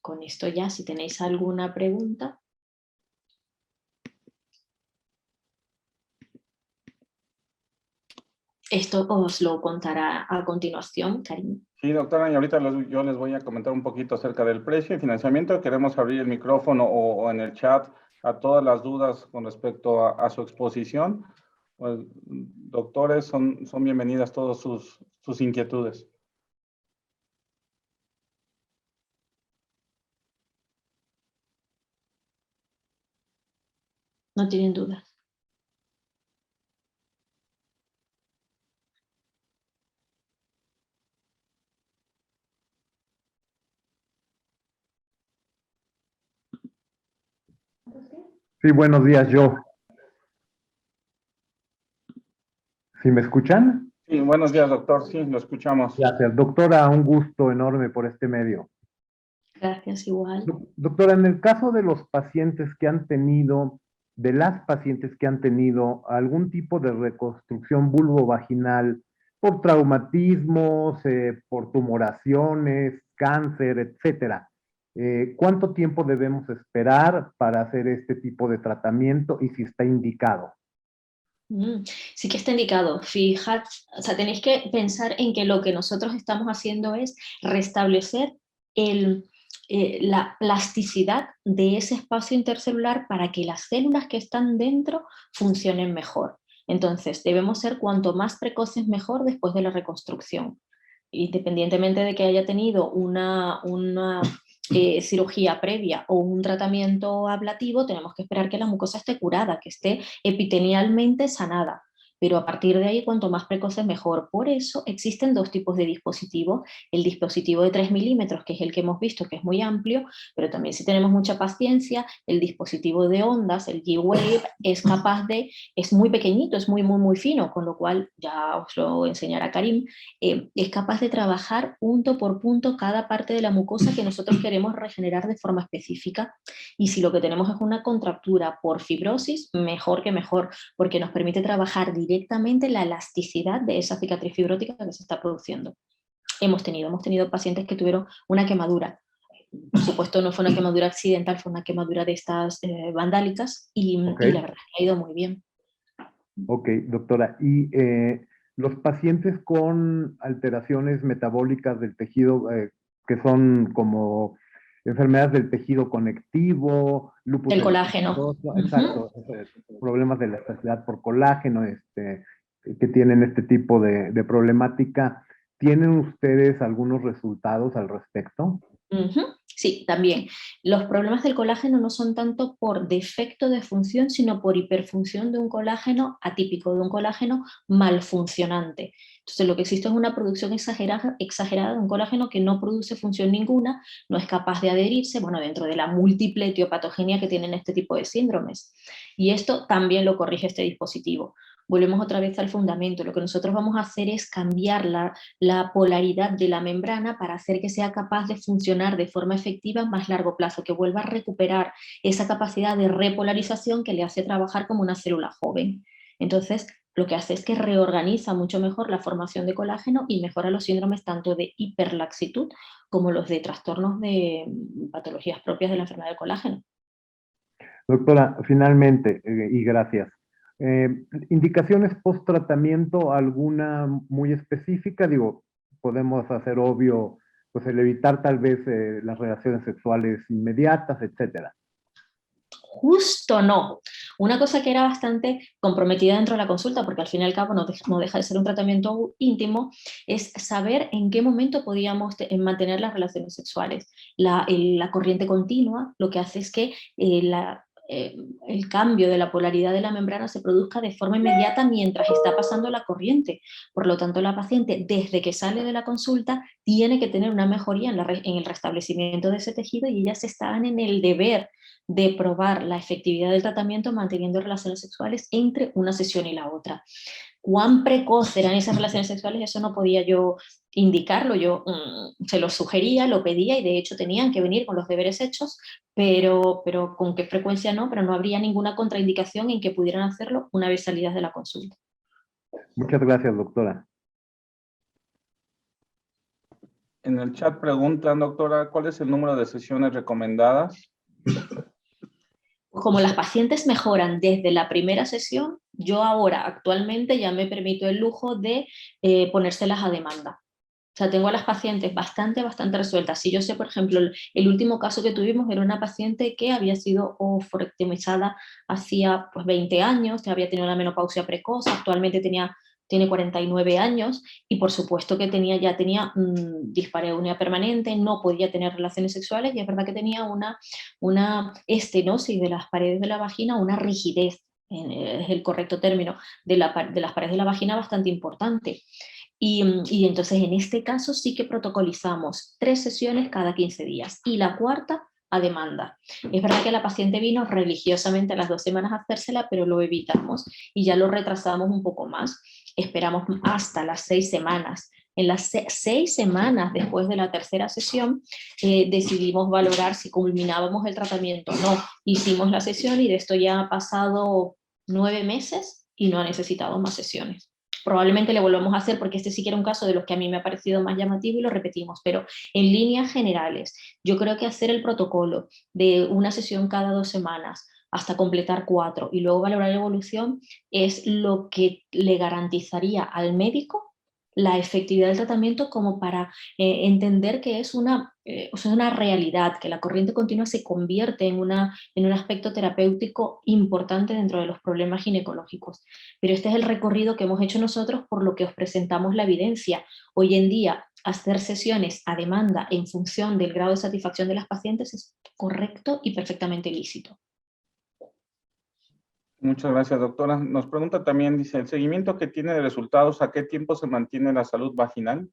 Speaker 1: Con esto ya, si tenéis alguna pregunta. Esto os lo contará a continuación, Karim.
Speaker 2: Sí, doctora, y ahorita yo les voy a comentar un poquito acerca del precio y financiamiento. Queremos abrir el micrófono o en el chat a todas las dudas con respecto a su exposición. Pues, doctores, son bienvenidas todas sus inquietudes.
Speaker 1: No tienen dudas.
Speaker 3: Sí, buenos días, yo. ¿Sí me escuchan?
Speaker 2: Sí, buenos días, doctor. Sí, lo escuchamos.
Speaker 3: Gracias. Doctora, un gusto enorme por este medio.
Speaker 1: Gracias, igual.
Speaker 3: Doctora, en el caso de los pacientes que han tenido, de las pacientes que han tenido algún tipo de reconstrucción vulvovaginal por traumatismos, por tumoraciones, cáncer, etcétera, ¿cuánto tiempo debemos esperar para hacer este tipo de tratamiento y si está indicado?
Speaker 1: Sí que está indicado. Fijad, o sea, tenéis que pensar en que lo que nosotros estamos haciendo es restablecer la plasticidad de ese espacio intercelular para que las células que están dentro funcionen mejor. Entonces, debemos ser cuanto más precoces mejor después de la reconstrucción. Independientemente de que haya tenido una cirugía previa o un tratamiento ablativo, tenemos que esperar que la mucosa esté curada, que esté epitelialmente sanada. Pero a partir de ahí, cuanto más precoces mejor. Por eso existen dos tipos de dispositivos. El dispositivo de 3 milímetros, que es el que hemos visto, que es muy amplio, pero también si tenemos mucha paciencia, el dispositivo de ondas, el G-Wave, es muy pequeñito, es muy fino, con lo cual, ya os lo enseñará Karim, es capaz de trabajar punto por punto cada parte de la mucosa que nosotros queremos regenerar de forma específica. Y si lo que tenemos es una contractura por fibrosis, mejor que mejor, porque nos permite trabajar directamente la elasticidad de esa cicatriz fibrótica que se está produciendo. Hemos tenido pacientes que tuvieron una quemadura. Por supuesto, no fue una quemadura accidental, fue una quemadura de estas vandálicas y la verdad es que ha ido muy bien.
Speaker 3: Ok, doctora. ¿Y los pacientes con alteraciones metabólicas del tejido, que son como enfermedades del tejido conectivo, lupus
Speaker 1: El colágeno?
Speaker 3: exacto, problemas de elasticidad por colágeno, que tienen este tipo de problemática, ¿tienen ustedes algunos resultados al respecto?
Speaker 1: Sí, también. Los problemas del colágeno no son tanto por defecto de función, sino por hiperfunción de un colágeno atípico, de un colágeno malfuncionante. Entonces, lo que existe es una producción exagerada de un colágeno que no produce función ninguna, no es capaz de adherirse, bueno, dentro de la múltiple etiopatogenia que tienen este tipo de síndromes. Y esto también lo corrige este dispositivo. Volvemos otra vez al fundamento. Lo que nosotros vamos a hacer es cambiar la polaridad de la membrana para hacer que sea capaz de funcionar de forma efectiva a más largo plazo, que vuelva a recuperar esa capacidad de repolarización que le hace trabajar como una célula joven. Entonces, lo que hace es que reorganiza mucho mejor la formación de colágeno y mejora los síndromes tanto de hiperlaxitud como los de trastornos de patologías propias de la enfermedad del colágeno.
Speaker 3: Doctora, finalmente, y gracias. ¿Indicaciones post-tratamiento alguna muy específica? Digo, podemos hacer obvio, pues el evitar tal vez las relaciones sexuales inmediatas, etcétera.
Speaker 1: Justo no. Una cosa que era bastante comprometida dentro de la consulta, porque al fin y al cabo no deja de ser un tratamiento íntimo, es saber en qué momento podíamos mantener las relaciones sexuales. La corriente continua lo que hace es que el cambio de la polaridad de la membrana se produzca de forma inmediata mientras está pasando la corriente. Por lo tanto, la paciente, desde que sale de la consulta, tiene que tener una mejoría en el restablecimiento de ese tejido y ellas estaban en el deber de probar la efectividad del tratamiento manteniendo relaciones sexuales entre una sesión y la otra. ¿Cuán precoz eran esas relaciones sexuales? Eso no podía yo indicarlo, yo se lo sugería, lo pedía y de hecho tenían que venir con los deberes hechos, pero con qué frecuencia no, pero no habría ninguna contraindicación en que pudieran hacerlo una vez salidas de la consulta.
Speaker 3: Muchas gracias, doctora.
Speaker 2: En el chat preguntan, doctora, ¿cuál es el número de sesiones recomendadas?
Speaker 1: Como las pacientes mejoran desde la primera sesión, yo ahora actualmente ya me permito el lujo de ponérselas a demanda. O sea, tengo a las pacientes bastante resueltas. Si yo sé, por ejemplo, el último caso que tuvimos era una paciente que había sido oophorectomizada hacía pues 20 años, que había tenido la menopausia precoz, actualmente tiene 49 años y por supuesto que ya tenía dispareunia permanente, no podía tener relaciones sexuales y es verdad que tenía una estenosis de las paredes de la vagina, una rigidez, es el correcto término, de las paredes de la vagina bastante importante. Y entonces en este caso sí que protocolizamos 3 sesiones cada 15 días y la cuarta a demanda. Es verdad que la paciente vino religiosamente a las 2 semanas a hacérsela, pero lo evitamos y ya lo retrasamos un poco más. Esperamos hasta las 6 semanas. En las 6 semanas después de la tercera sesión decidimos valorar si culminábamos el tratamiento o no. Hicimos la sesión y de esto ya ha pasado 9 meses y no ha necesitado más sesiones. Probablemente le volvamos a hacer porque este sí que era un caso de los que a mí me ha parecido más llamativo y lo repetimos, pero en líneas generales yo creo que hacer el protocolo de una sesión cada 2 semanas hasta completar 4 y luego valorar la evolución es lo que le garantizaría al médico la efectividad del tratamiento como para entender que es una realidad, que la corriente continua se convierte en un aspecto terapéutico importante dentro de los problemas ginecológicos. Pero este es el recorrido que hemos hecho nosotros por lo que os presentamos la evidencia. Hoy en día, hacer sesiones a demanda en función del grado de satisfacción de las pacientes es correcto y perfectamente lícito.
Speaker 2: Muchas gracias, doctora. Nos pregunta también, dice, ¿el seguimiento que tiene de resultados, a qué tiempo se mantiene la salud vaginal?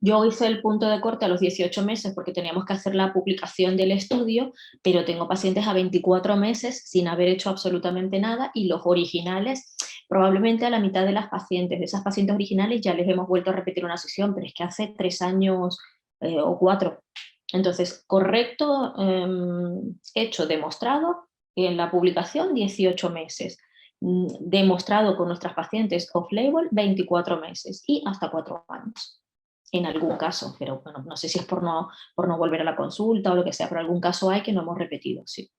Speaker 1: Yo hice el punto de corte a los 18 meses porque teníamos que hacer la publicación del estudio, pero tengo pacientes a 24 meses sin haber hecho absolutamente nada y los originales, probablemente a la mitad de las pacientes, de esas pacientes originales ya les hemos vuelto a repetir una sesión, pero es que hace 3 años o 4. Entonces, correcto, hecho, demostrado en la publicación 18 meses. Demostrado con nuestras pacientes off-label 24 meses y hasta 4 años. En algún caso, pero bueno, no sé si es por no volver a la consulta o lo que sea, pero algún caso hay que no hemos repetido, sí.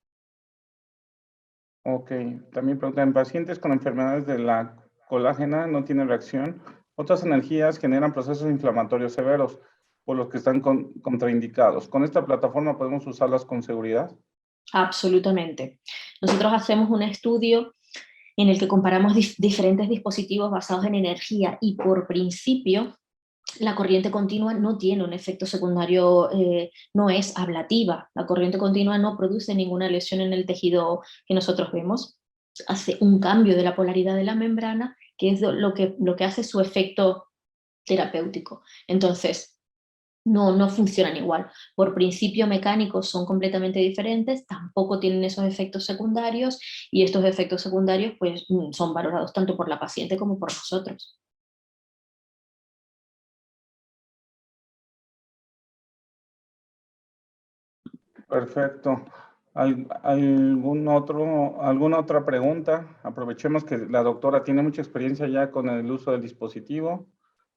Speaker 2: Ok, también preguntan, pacientes con enfermedades de la colágena no tienen reacción. Otras energías generan procesos inflamatorios severos, por los que están contraindicados. ¿Con esta plataforma podemos usarlas con seguridad?
Speaker 1: Absolutamente. Nosotros hacemos un estudio en el que comparamos diferentes dispositivos basados en energía y por principio la corriente continua no tiene un efecto secundario, no es ablativa. La corriente continua no produce ninguna lesión en el tejido que nosotros vemos. Hace un cambio de la polaridad de la membrana, que es lo que hace su efecto terapéutico. Entonces, no funcionan igual. Por principio mecánicos son completamente diferentes, tampoco tienen esos efectos secundarios y estos efectos secundarios pues, son valorados tanto por la paciente como por nosotros.
Speaker 2: Perfecto. ¿Alguna otra pregunta? Aprovechemos que la doctora tiene mucha experiencia ya con el uso del dispositivo.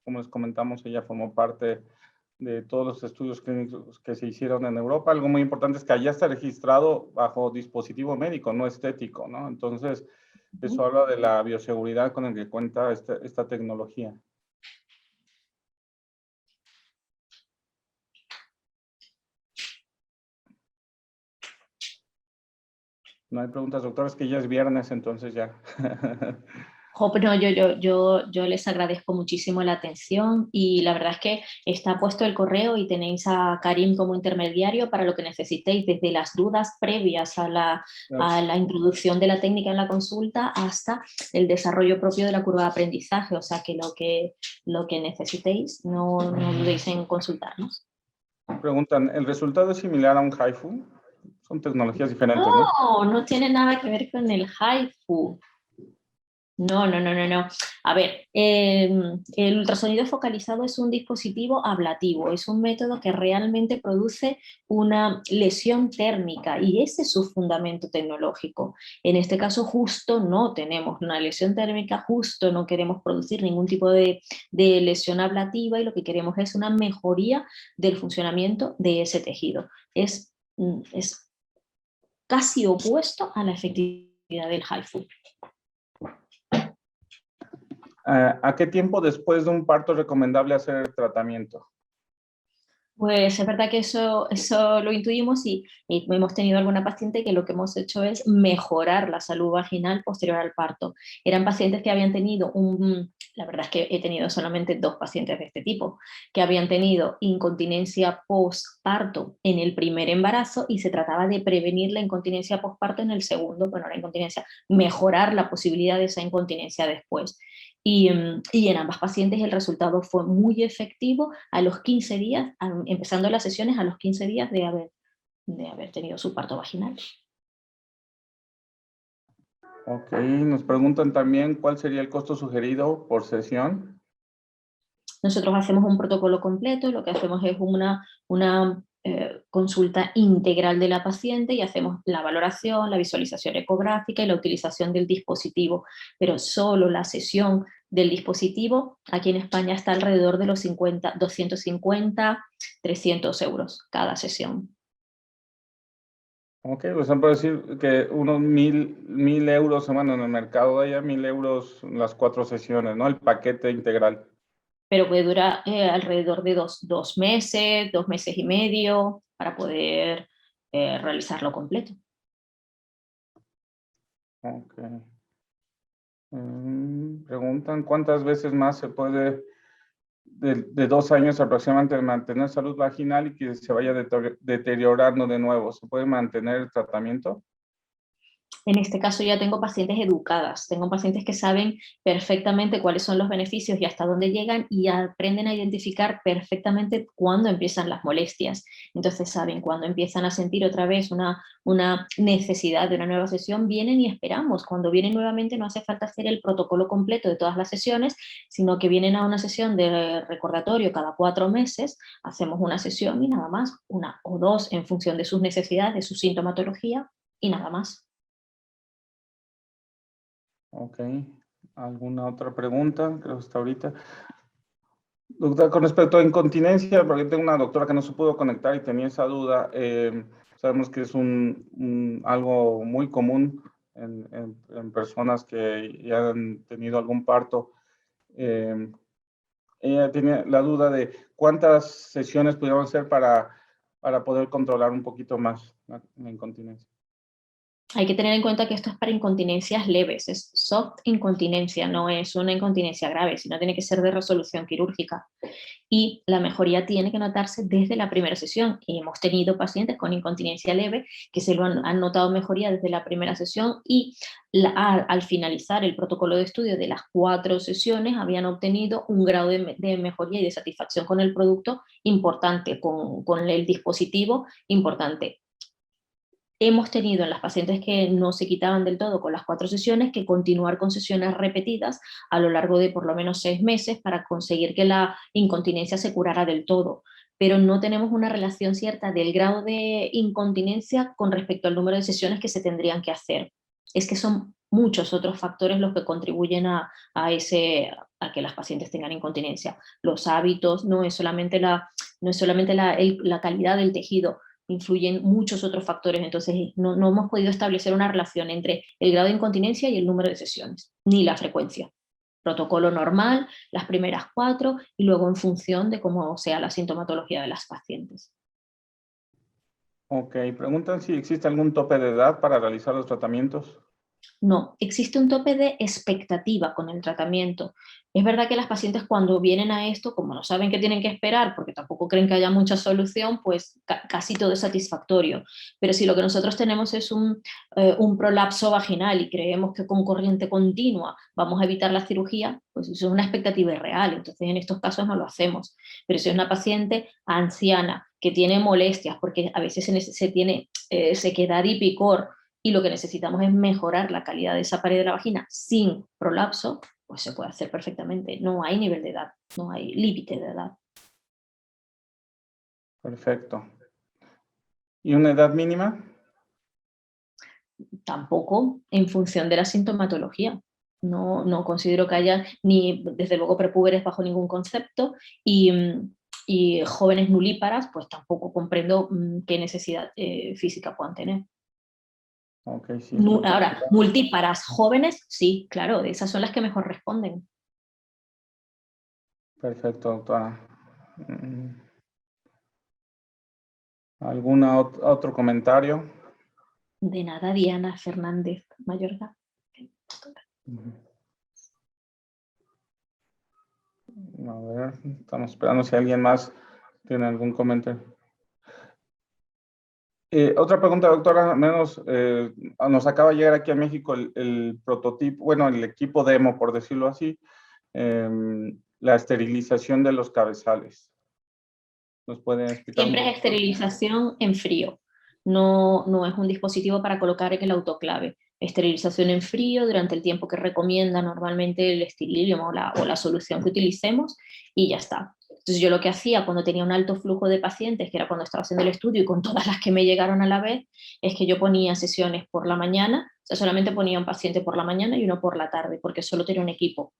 Speaker 2: Como les comentamos, ella formó parte de todos los estudios clínicos que se hicieron en Europa. Algo muy importante es que allá está registrado bajo dispositivo médico, no estético, ¿no? Entonces, eso habla de la bioseguridad con el que cuenta esta tecnología. No hay preguntas, doctora, es que ya es viernes, entonces ya.
Speaker 1: No, yo les agradezco muchísimo la atención y la verdad es que está puesto el correo y tenéis a Karim como intermediario para lo que necesitéis, desde las dudas previas a la introducción de la técnica en la consulta hasta el desarrollo propio de la curva de aprendizaje, o sea que lo que necesitéis no dudéis en consultarnos.
Speaker 2: Preguntan, ¿el resultado es similar a un HIFU? Son tecnologías diferentes, ¿no?
Speaker 1: No tiene nada que ver con el HIFU. No. A ver, el ultrasonido focalizado es un dispositivo ablativo, es un método que realmente produce una lesión térmica y ese es su fundamento tecnológico. En este caso justo no tenemos una lesión térmica, justo no queremos producir ningún tipo de lesión ablativa y lo que queremos es una mejoría del funcionamiento de ese tejido. Es casi opuesto a la efectividad del HIFU.
Speaker 2: ¿A qué tiempo después de un parto es recomendable hacer el tratamiento?
Speaker 1: Pues es verdad que eso lo intuimos y hemos tenido alguna paciente que lo que hemos hecho es mejorar la salud vaginal posterior al parto. Eran pacientes que habían tenido la verdad es que he tenido solamente 2 pacientes de este tipo, que habían tenido incontinencia postparto en el primer embarazo y se trataba de prevenir la incontinencia postparto en el segundo, bueno, la incontinencia, mejorar la posibilidad de esa incontinencia después. Y en ambas pacientes el resultado fue muy efectivo a los 15 días, empezando las sesiones a los 15 días de haber tenido su parto vaginal.
Speaker 2: Ok, nos preguntan también cuál sería el costo sugerido por sesión.
Speaker 1: Nosotros hacemos un protocolo completo, lo que hacemos es una consulta integral de la paciente y hacemos la valoración, la visualización ecográfica y la utilización del dispositivo, pero solo la sesión del dispositivo aquí en España está alrededor de los 250, 300 euros cada sesión.
Speaker 2: Ok, pues puede decir que unos 1.000 euros, bueno, en el mercado de allá, 1.000 euros las 4 sesiones, ¿no? El paquete integral.
Speaker 1: Pero puede durar alrededor de dos meses, 2 meses y medio, para poder realizarlo completo.
Speaker 2: Ok. Preguntan cuántas veces más se puede, de 2 años aproximadamente, mantener salud vaginal y que se vaya deteriorando de nuevo. ¿Se puede mantener el tratamiento?
Speaker 1: En este caso ya tengo pacientes educadas, tengo pacientes que saben perfectamente cuáles son los beneficios y hasta dónde llegan y aprenden a identificar perfectamente cuándo empiezan las molestias. Entonces saben cuándo empiezan a sentir otra vez una necesidad de una nueva sesión, vienen y esperamos. Cuando vienen nuevamente no hace falta hacer el protocolo completo de todas las sesiones, sino que vienen a una sesión de recordatorio cada 4 meses, hacemos una sesión y nada más, 1 o 2 en función de sus necesidades, de su sintomatología y nada más.
Speaker 2: Ok. ¿Alguna otra pregunta? Creo que hasta ahorita. Doctora, con respecto a incontinencia, porque tengo una doctora que no se pudo conectar y tenía esa duda. Sabemos que es algo muy común en personas que ya han tenido algún parto. Ella tiene la duda de cuántas sesiones pudieron hacer para poder controlar un poquito más la incontinencia.
Speaker 1: Hay que tener en cuenta que esto es para incontinencias leves, es soft incontinencia, no es una incontinencia grave, sino tiene que ser de resolución quirúrgica. Y la mejoría tiene que notarse desde la primera sesión. Y hemos tenido pacientes con incontinencia leve que se lo han notado mejoría desde la primera sesión y al finalizar el protocolo de estudio de las 4 sesiones habían obtenido un grado de mejoría y de satisfacción con el producto importante, con el dispositivo importante. Hemos tenido en las pacientes que no se quitaban del todo con las 4 sesiones que continuar con sesiones repetidas a lo largo de por lo menos 6 meses para conseguir que la incontinencia se curara del todo. Pero no tenemos una relación cierta del grado de incontinencia con respecto al número de sesiones que se tendrían que hacer. Es que son muchos otros factores los que contribuyen a que las pacientes tengan incontinencia. Los hábitos, no es solamente la calidad del tejido, influyen muchos otros factores, entonces no hemos podido establecer una relación entre el grado de incontinencia y el número de sesiones, ni la frecuencia. Protocolo normal, las primeras 4 y luego en función de cómo sea la sintomatología de las pacientes.
Speaker 2: Ok, preguntan si existe algún tope de edad para realizar los tratamientos.
Speaker 1: No, existe un tope de expectativa con el tratamiento. Es verdad que las pacientes cuando vienen a esto, como no saben qué tienen que esperar, porque tampoco creen que haya mucha solución, pues casi todo es satisfactorio. Pero si lo que nosotros tenemos es un prolapso vaginal y creemos que con corriente continua vamos a evitar la cirugía, pues eso es una expectativa irreal. Entonces en estos casos no lo hacemos. Pero si es una paciente anciana que tiene molestias, porque a veces se tiene sequedad y picor, y lo que necesitamos es mejorar la calidad de esa pared de la vagina sin prolapso, pues se puede hacer perfectamente. No hay nivel de edad, no hay límite de edad.
Speaker 2: Perfecto. ¿Y una edad mínima?
Speaker 1: Tampoco en función de la sintomatología. No considero que haya ni, desde luego, prepúberes bajo ningún concepto y jóvenes nulíparas, pues tampoco comprendo qué necesidad física puedan tener.
Speaker 2: Ok, sí.
Speaker 1: Ahora, multíparas jóvenes, sí, claro, esas son las que mejor responden.
Speaker 2: Perfecto, doctora. ¿Algún otro comentario?
Speaker 1: De nada, Diana Fernández Mayorga.
Speaker 2: A ver, estamos esperando si alguien más tiene algún comentario. Otra pregunta, doctora, menos nos acaba de llegar aquí a México el prototipo, bueno, el equipo demo, por decirlo así, la esterilización de los cabezales. ¿Nos puede explicar?
Speaker 1: Siempre es esterilización en frío. No es un dispositivo para colocar en el autoclave. Esterilización en frío durante el tiempo que recomienda normalmente el Sterilium o la solución que utilicemos y ya está. Entonces yo lo que hacía cuando tenía un alto flujo de pacientes, que era cuando estaba haciendo el estudio y con todas las que me llegaron a la vez, es que yo ponía sesiones por la mañana, o sea, solamente ponía un paciente por la mañana y uno por la tarde, porque solo tenía un equipo.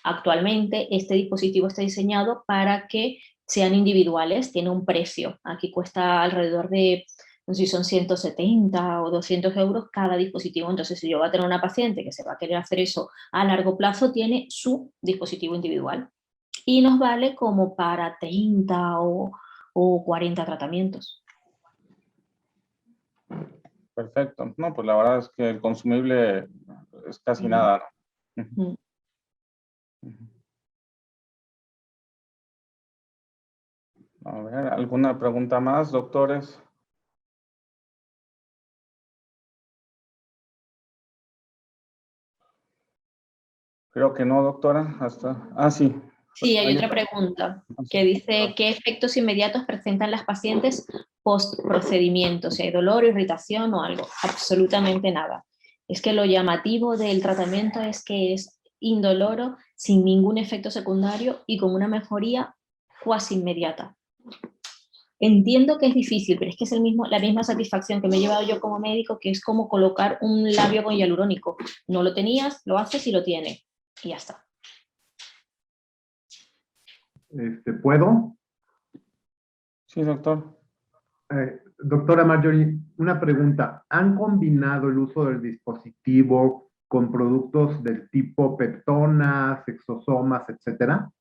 Speaker 1: Actualmente este dispositivo está diseñado para que sean individuales, tiene un precio. Aquí cuesta alrededor de, no sé si son 170 o 200 euros cada dispositivo. Entonces, si yo voy a tener una paciente que se va a querer hacer eso a largo plazo, tiene su dispositivo individual. Y nos vale como para 30 o 40 tratamientos.
Speaker 2: Perfecto. No, pues la verdad es que el consumible es casi nada, ¿no? A ver, ¿alguna pregunta más, doctores? Creo que no, doctora. Sí.
Speaker 1: Sí, hay otra pregunta que dice, ¿qué efectos inmediatos presentan las pacientes post procedimiento? Si hay dolor, irritación o algo. Absolutamente nada. Es que lo llamativo del tratamiento es que es indoloro, sin ningún efecto secundario y con una mejoría cuasi inmediata. Entiendo que es difícil, pero es que es la misma satisfacción que me he llevado yo como médico, que es como colocar un labio con hialurónico. No lo tenías, lo haces y lo tienes. Y ya está.
Speaker 3: ¿Puedo?
Speaker 2: Sí, doctor.
Speaker 3: Doctora Marjorie, una pregunta. ¿Han combinado el uso del dispositivo con productos del tipo peptonas, exosomas, etcétera?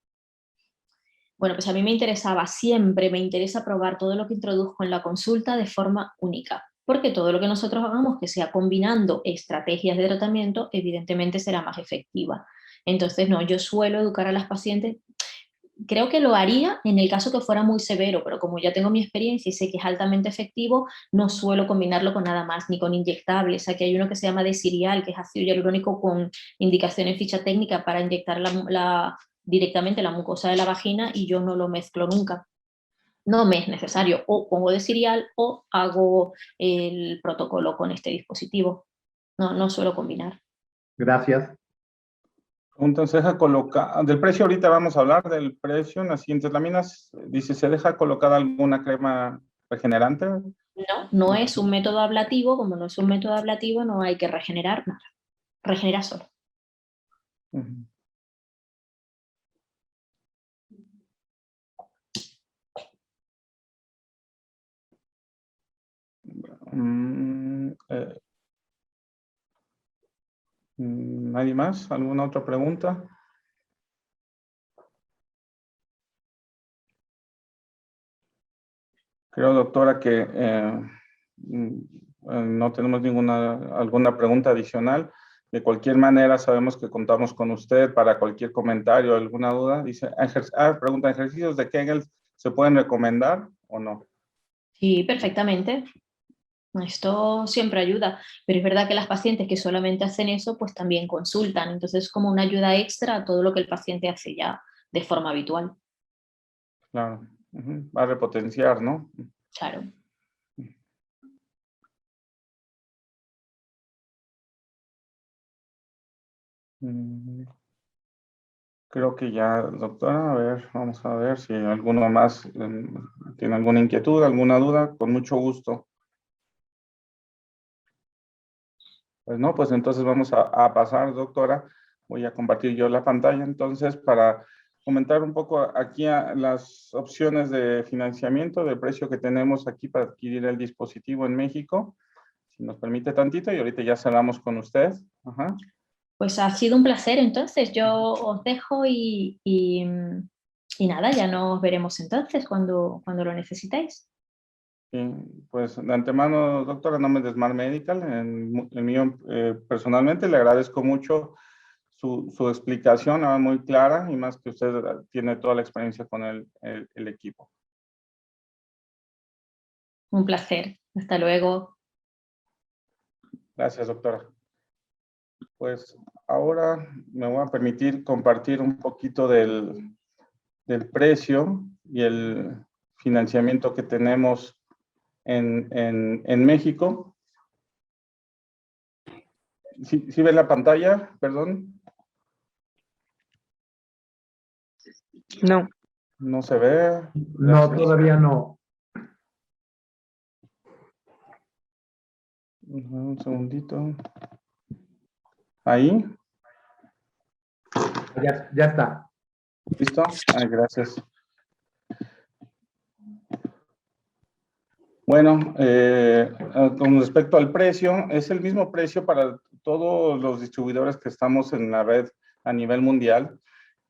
Speaker 1: Bueno, pues a mí siempre me interesa probar todo lo que introduzco en la consulta de forma única, porque todo lo que nosotros hagamos que sea combinando estrategias de tratamiento, evidentemente será más efectiva. Entonces, no, yo suelo educar a las pacientes, creo que lo haría en el caso que fuera muy severo, pero como ya tengo mi experiencia y sé que es altamente efectivo, no suelo combinarlo con nada más, ni con inyectables. Aquí hay uno que se llama Desirial, que es ácido hialurónico con indicación en ficha técnica para inyectar directamente la mucosa de la vagina y yo no lo mezclo nunca. No me es necesario, o pongo Desirial o hago el protocolo con este dispositivo. No suelo combinar.
Speaker 3: Gracias.
Speaker 2: Entonces, del precio ahorita vamos a hablar del precio en las siguientes láminas. Dice, ¿se deja colocada alguna crema regenerante?
Speaker 1: No es un método ablativo, como no es un método ablativo no hay que regenerar nada. Regenera solo.
Speaker 2: ¿Nadie más? ¿Alguna otra pregunta? Creo, doctora, que no tenemos alguna pregunta adicional. De cualquier manera, sabemos que contamos con usted para cualquier comentario, alguna duda. Dice, pregunta, ¿ejercicios de Kegel se pueden recomendar o no?
Speaker 1: Sí, perfectamente. Esto siempre ayuda, pero es verdad que las pacientes que solamente hacen eso, pues también consultan. Entonces es como una ayuda extra a todo lo que el paciente hace ya de forma habitual.
Speaker 2: Claro, va a repotenciar, ¿no?
Speaker 1: Claro.
Speaker 2: Creo que ya, doctora, a ver, vamos a ver si alguno más tiene alguna inquietud, alguna duda, con mucho gusto. Pues no, pues entonces vamos a pasar, doctora. Voy a compartir yo la pantalla entonces para comentar un poco aquí las opciones de financiamiento, del precio que tenemos aquí para adquirir el dispositivo en México. Si nos permite tantito y ahorita ya cerramos con usted. Ajá.
Speaker 1: Pues ha sido un placer, entonces yo os dejo y Y nada, ya nos veremos entonces cuando lo necesitéis.
Speaker 2: Sí, pues de antemano, doctora, no me Smart Medical, el mío personalmente le agradezco mucho su explicación, muy clara, y más que usted tiene toda la experiencia con el equipo.
Speaker 1: Un placer. Hasta luego.
Speaker 2: Gracias, doctora. Pues ahora me voy a permitir compartir un poquito del precio y el financiamiento que tenemos en México. ¿Sí ven la pantalla? Perdón.
Speaker 4: No.
Speaker 2: No se ve.
Speaker 3: No,
Speaker 2: Gracias.
Speaker 3: todavía no.
Speaker 2: Un segundito. Ahí.
Speaker 3: Ya está.
Speaker 2: ¿Listo? Gracias. Bueno, con respecto al precio, es el mismo precio para todos los distribuidores que estamos en la red a nivel mundial.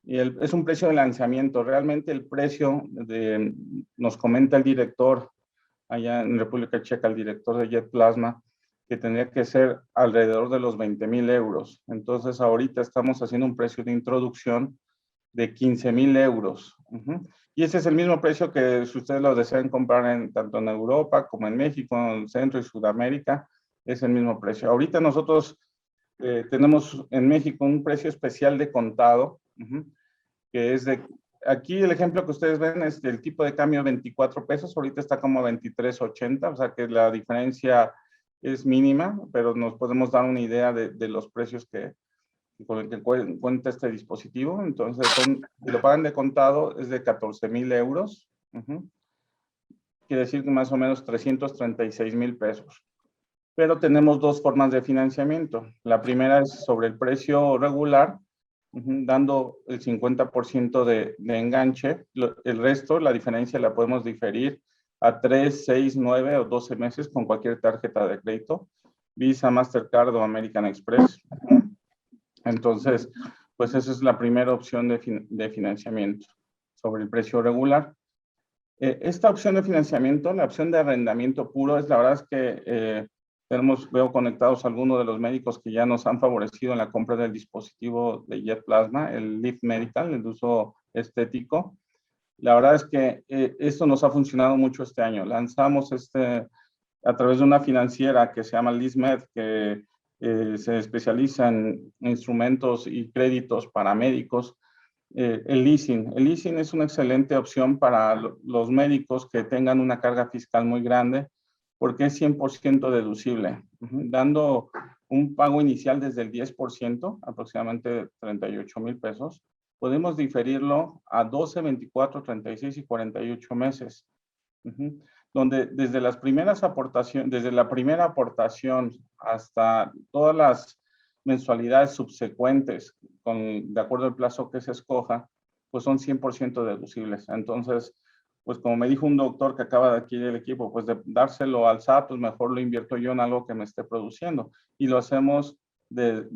Speaker 2: Y es un precio de lanzamiento. Realmente el precio, nos comenta el director allá en República Checa, el director de Jet Plasma, que tendría que ser alrededor de los 20,000 euros. Entonces ahorita estamos haciendo un precio de introducción de 15,000 euros. Y ese es el mismo precio que si ustedes lo desean comprar tanto en Europa como en México, en Centro y Sudamérica, es el mismo precio. Ahorita nosotros tenemos en México un precio especial de contado, que es aquí el ejemplo que ustedes ven es del tipo de cambio 24 pesos, ahorita está como 23.80, o sea que la diferencia es mínima, pero nos podemos dar una idea de los precios con el que cuenta este dispositivo. Entonces, si lo pagan de contado, es de 14,000 euros. Quiere decir que más o menos 336,000 pesos. Pero tenemos dos formas de financiamiento. La primera es sobre el precio regular, dando el 50% de enganche. El resto, la diferencia la podemos diferir a 3, 6, 9 o 12 meses con cualquier tarjeta de crédito, Visa, Mastercard o American Express. Entonces, pues esa es la primera opción de financiamiento sobre el precio regular. Esta opción de financiamiento, la opción de arrendamiento puro, la verdad es que veo conectados algunos de los médicos que ya nos han favorecido en la compra del dispositivo de Jet Plasma, el Lift Medical, el uso estético. La verdad es que esto nos ha funcionado mucho este año. Lanzamos a través de una financiera que se llama LeaseMed, que se especializa en instrumentos y créditos para médicos. El leasing. El leasing es una excelente opción para los médicos que tengan una carga fiscal muy grande, porque es 100% deducible, dando un pago inicial desde el 10%, aproximadamente 38,000 pesos. Podemos diferirlo a 12, 24, 36 y 48 meses, donde desde las primeras aportaciones, desde la primera aportación hasta todas las mensualidades subsecuentes, de acuerdo al plazo que se escoja, pues son 100% deducibles. Entonces, pues como me dijo un doctor que acaba de adquirir el equipo, pues de dárselo al SAT, pues mejor lo invierto yo en algo que me esté produciendo. Y lo hacemos que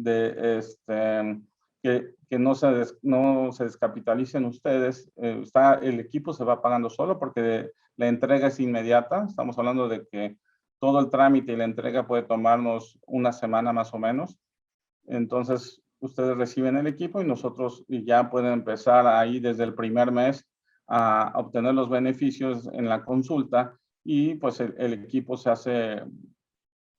Speaker 2: no se descapitalicen ustedes. El equipo se va pagando solo porque la entrega es inmediata. Estamos hablando de que todo el trámite y la entrega puede tomarnos una semana más o menos. Entonces, ustedes reciben el equipo y nosotros ya pueden empezar ahí desde el primer mes a obtener los beneficios en la consulta, y pues el equipo se hace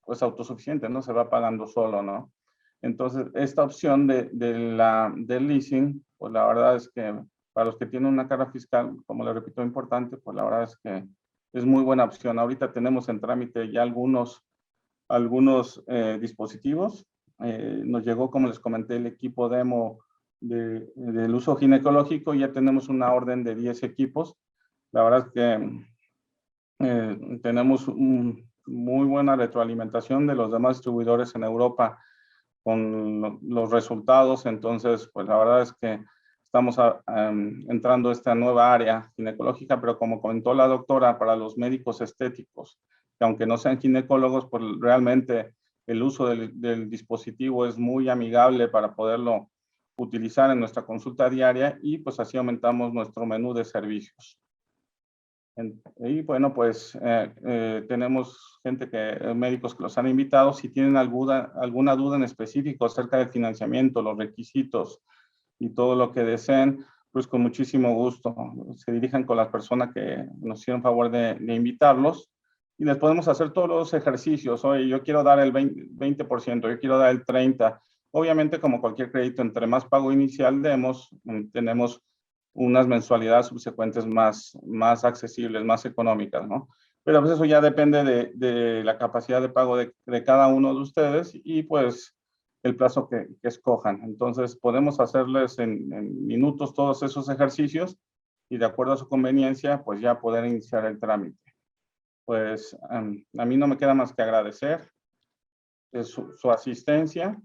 Speaker 2: pues autosuficiente, ¿no? Se va pagando solo, ¿no? Entonces, esta opción del leasing, pues la verdad es que para los que tienen una carga fiscal, como le repito, importante, pues la verdad es que es muy buena opción. Ahorita tenemos en trámite ya algunos dispositivos. Nos llegó, como les comenté, el equipo demo del uso ginecológico. Ya tenemos una orden de 10 equipos. La verdad es que tenemos muy buena retroalimentación de los demás distribuidores en Europa con los resultados. Entonces, pues la verdad es que estamos entrando a esta nueva área ginecológica, pero como comentó la doctora, para los médicos estéticos, que aunque no sean ginecólogos, pues realmente el uso del dispositivo es muy amigable para poderlo utilizar en nuestra consulta diaria y pues así aumentamos nuestro menú de servicios. Y bueno, pues tenemos médicos que los han invitado. Si tienen alguna duda en específico acerca del financiamiento, los requisitos y todo lo que deseen, pues con muchísimo gusto se dirijan con las personas que nos hicieron favor de invitarlos y les podemos hacer todos los ejercicios. Oye, yo quiero dar el 20%, yo quiero dar el 30%. Obviamente, como cualquier crédito, entre más pago inicial demos, tenemos unas mensualidades subsecuentes más accesibles, más económicas, ¿no? Pero pues eso ya depende de la capacidad de pago de cada uno de ustedes y pues el plazo que escojan. Entonces podemos hacerles en minutos todos esos ejercicios y de acuerdo a su conveniencia, pues ya poder iniciar el trámite. Pues a mí no me queda más que agradecer su asistencia.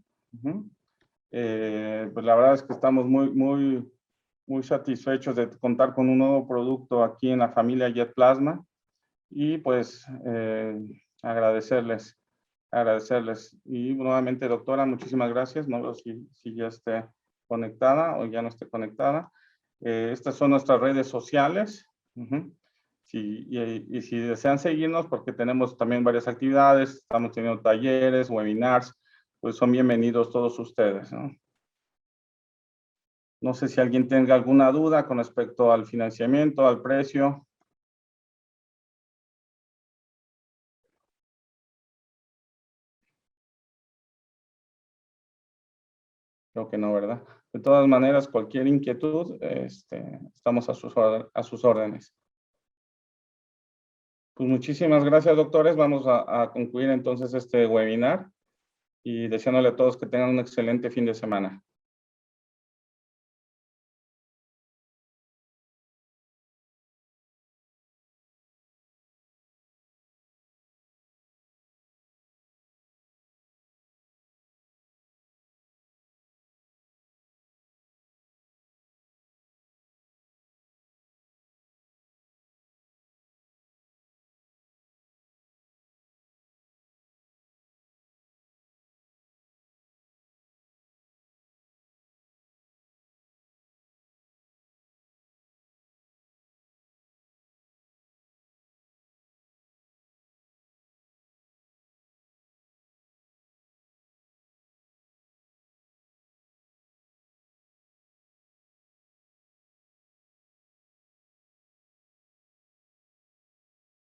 Speaker 2: Pues la verdad es que estamos muy satisfechos de contar con un nuevo producto aquí en la familia Jet Plasma y pues agradecerles. Y nuevamente, doctora, muchísimas gracias. No sé si ya esté conectada o ya no esté conectada. Estas son nuestras redes sociales. Y si desean seguirnos, porque tenemos también varias actividades, estamos teniendo talleres, webinars, pues son bienvenidos todos ustedes, ¿no? No sé si alguien tenga alguna duda con respecto al financiamiento, al precio. Creo que no, ¿verdad? De todas maneras, cualquier inquietud, estamos a sus órdenes. Pues muchísimas gracias, doctores. Vamos a concluir entonces este webinar y deseándole a todos que tengan un excelente fin de semana.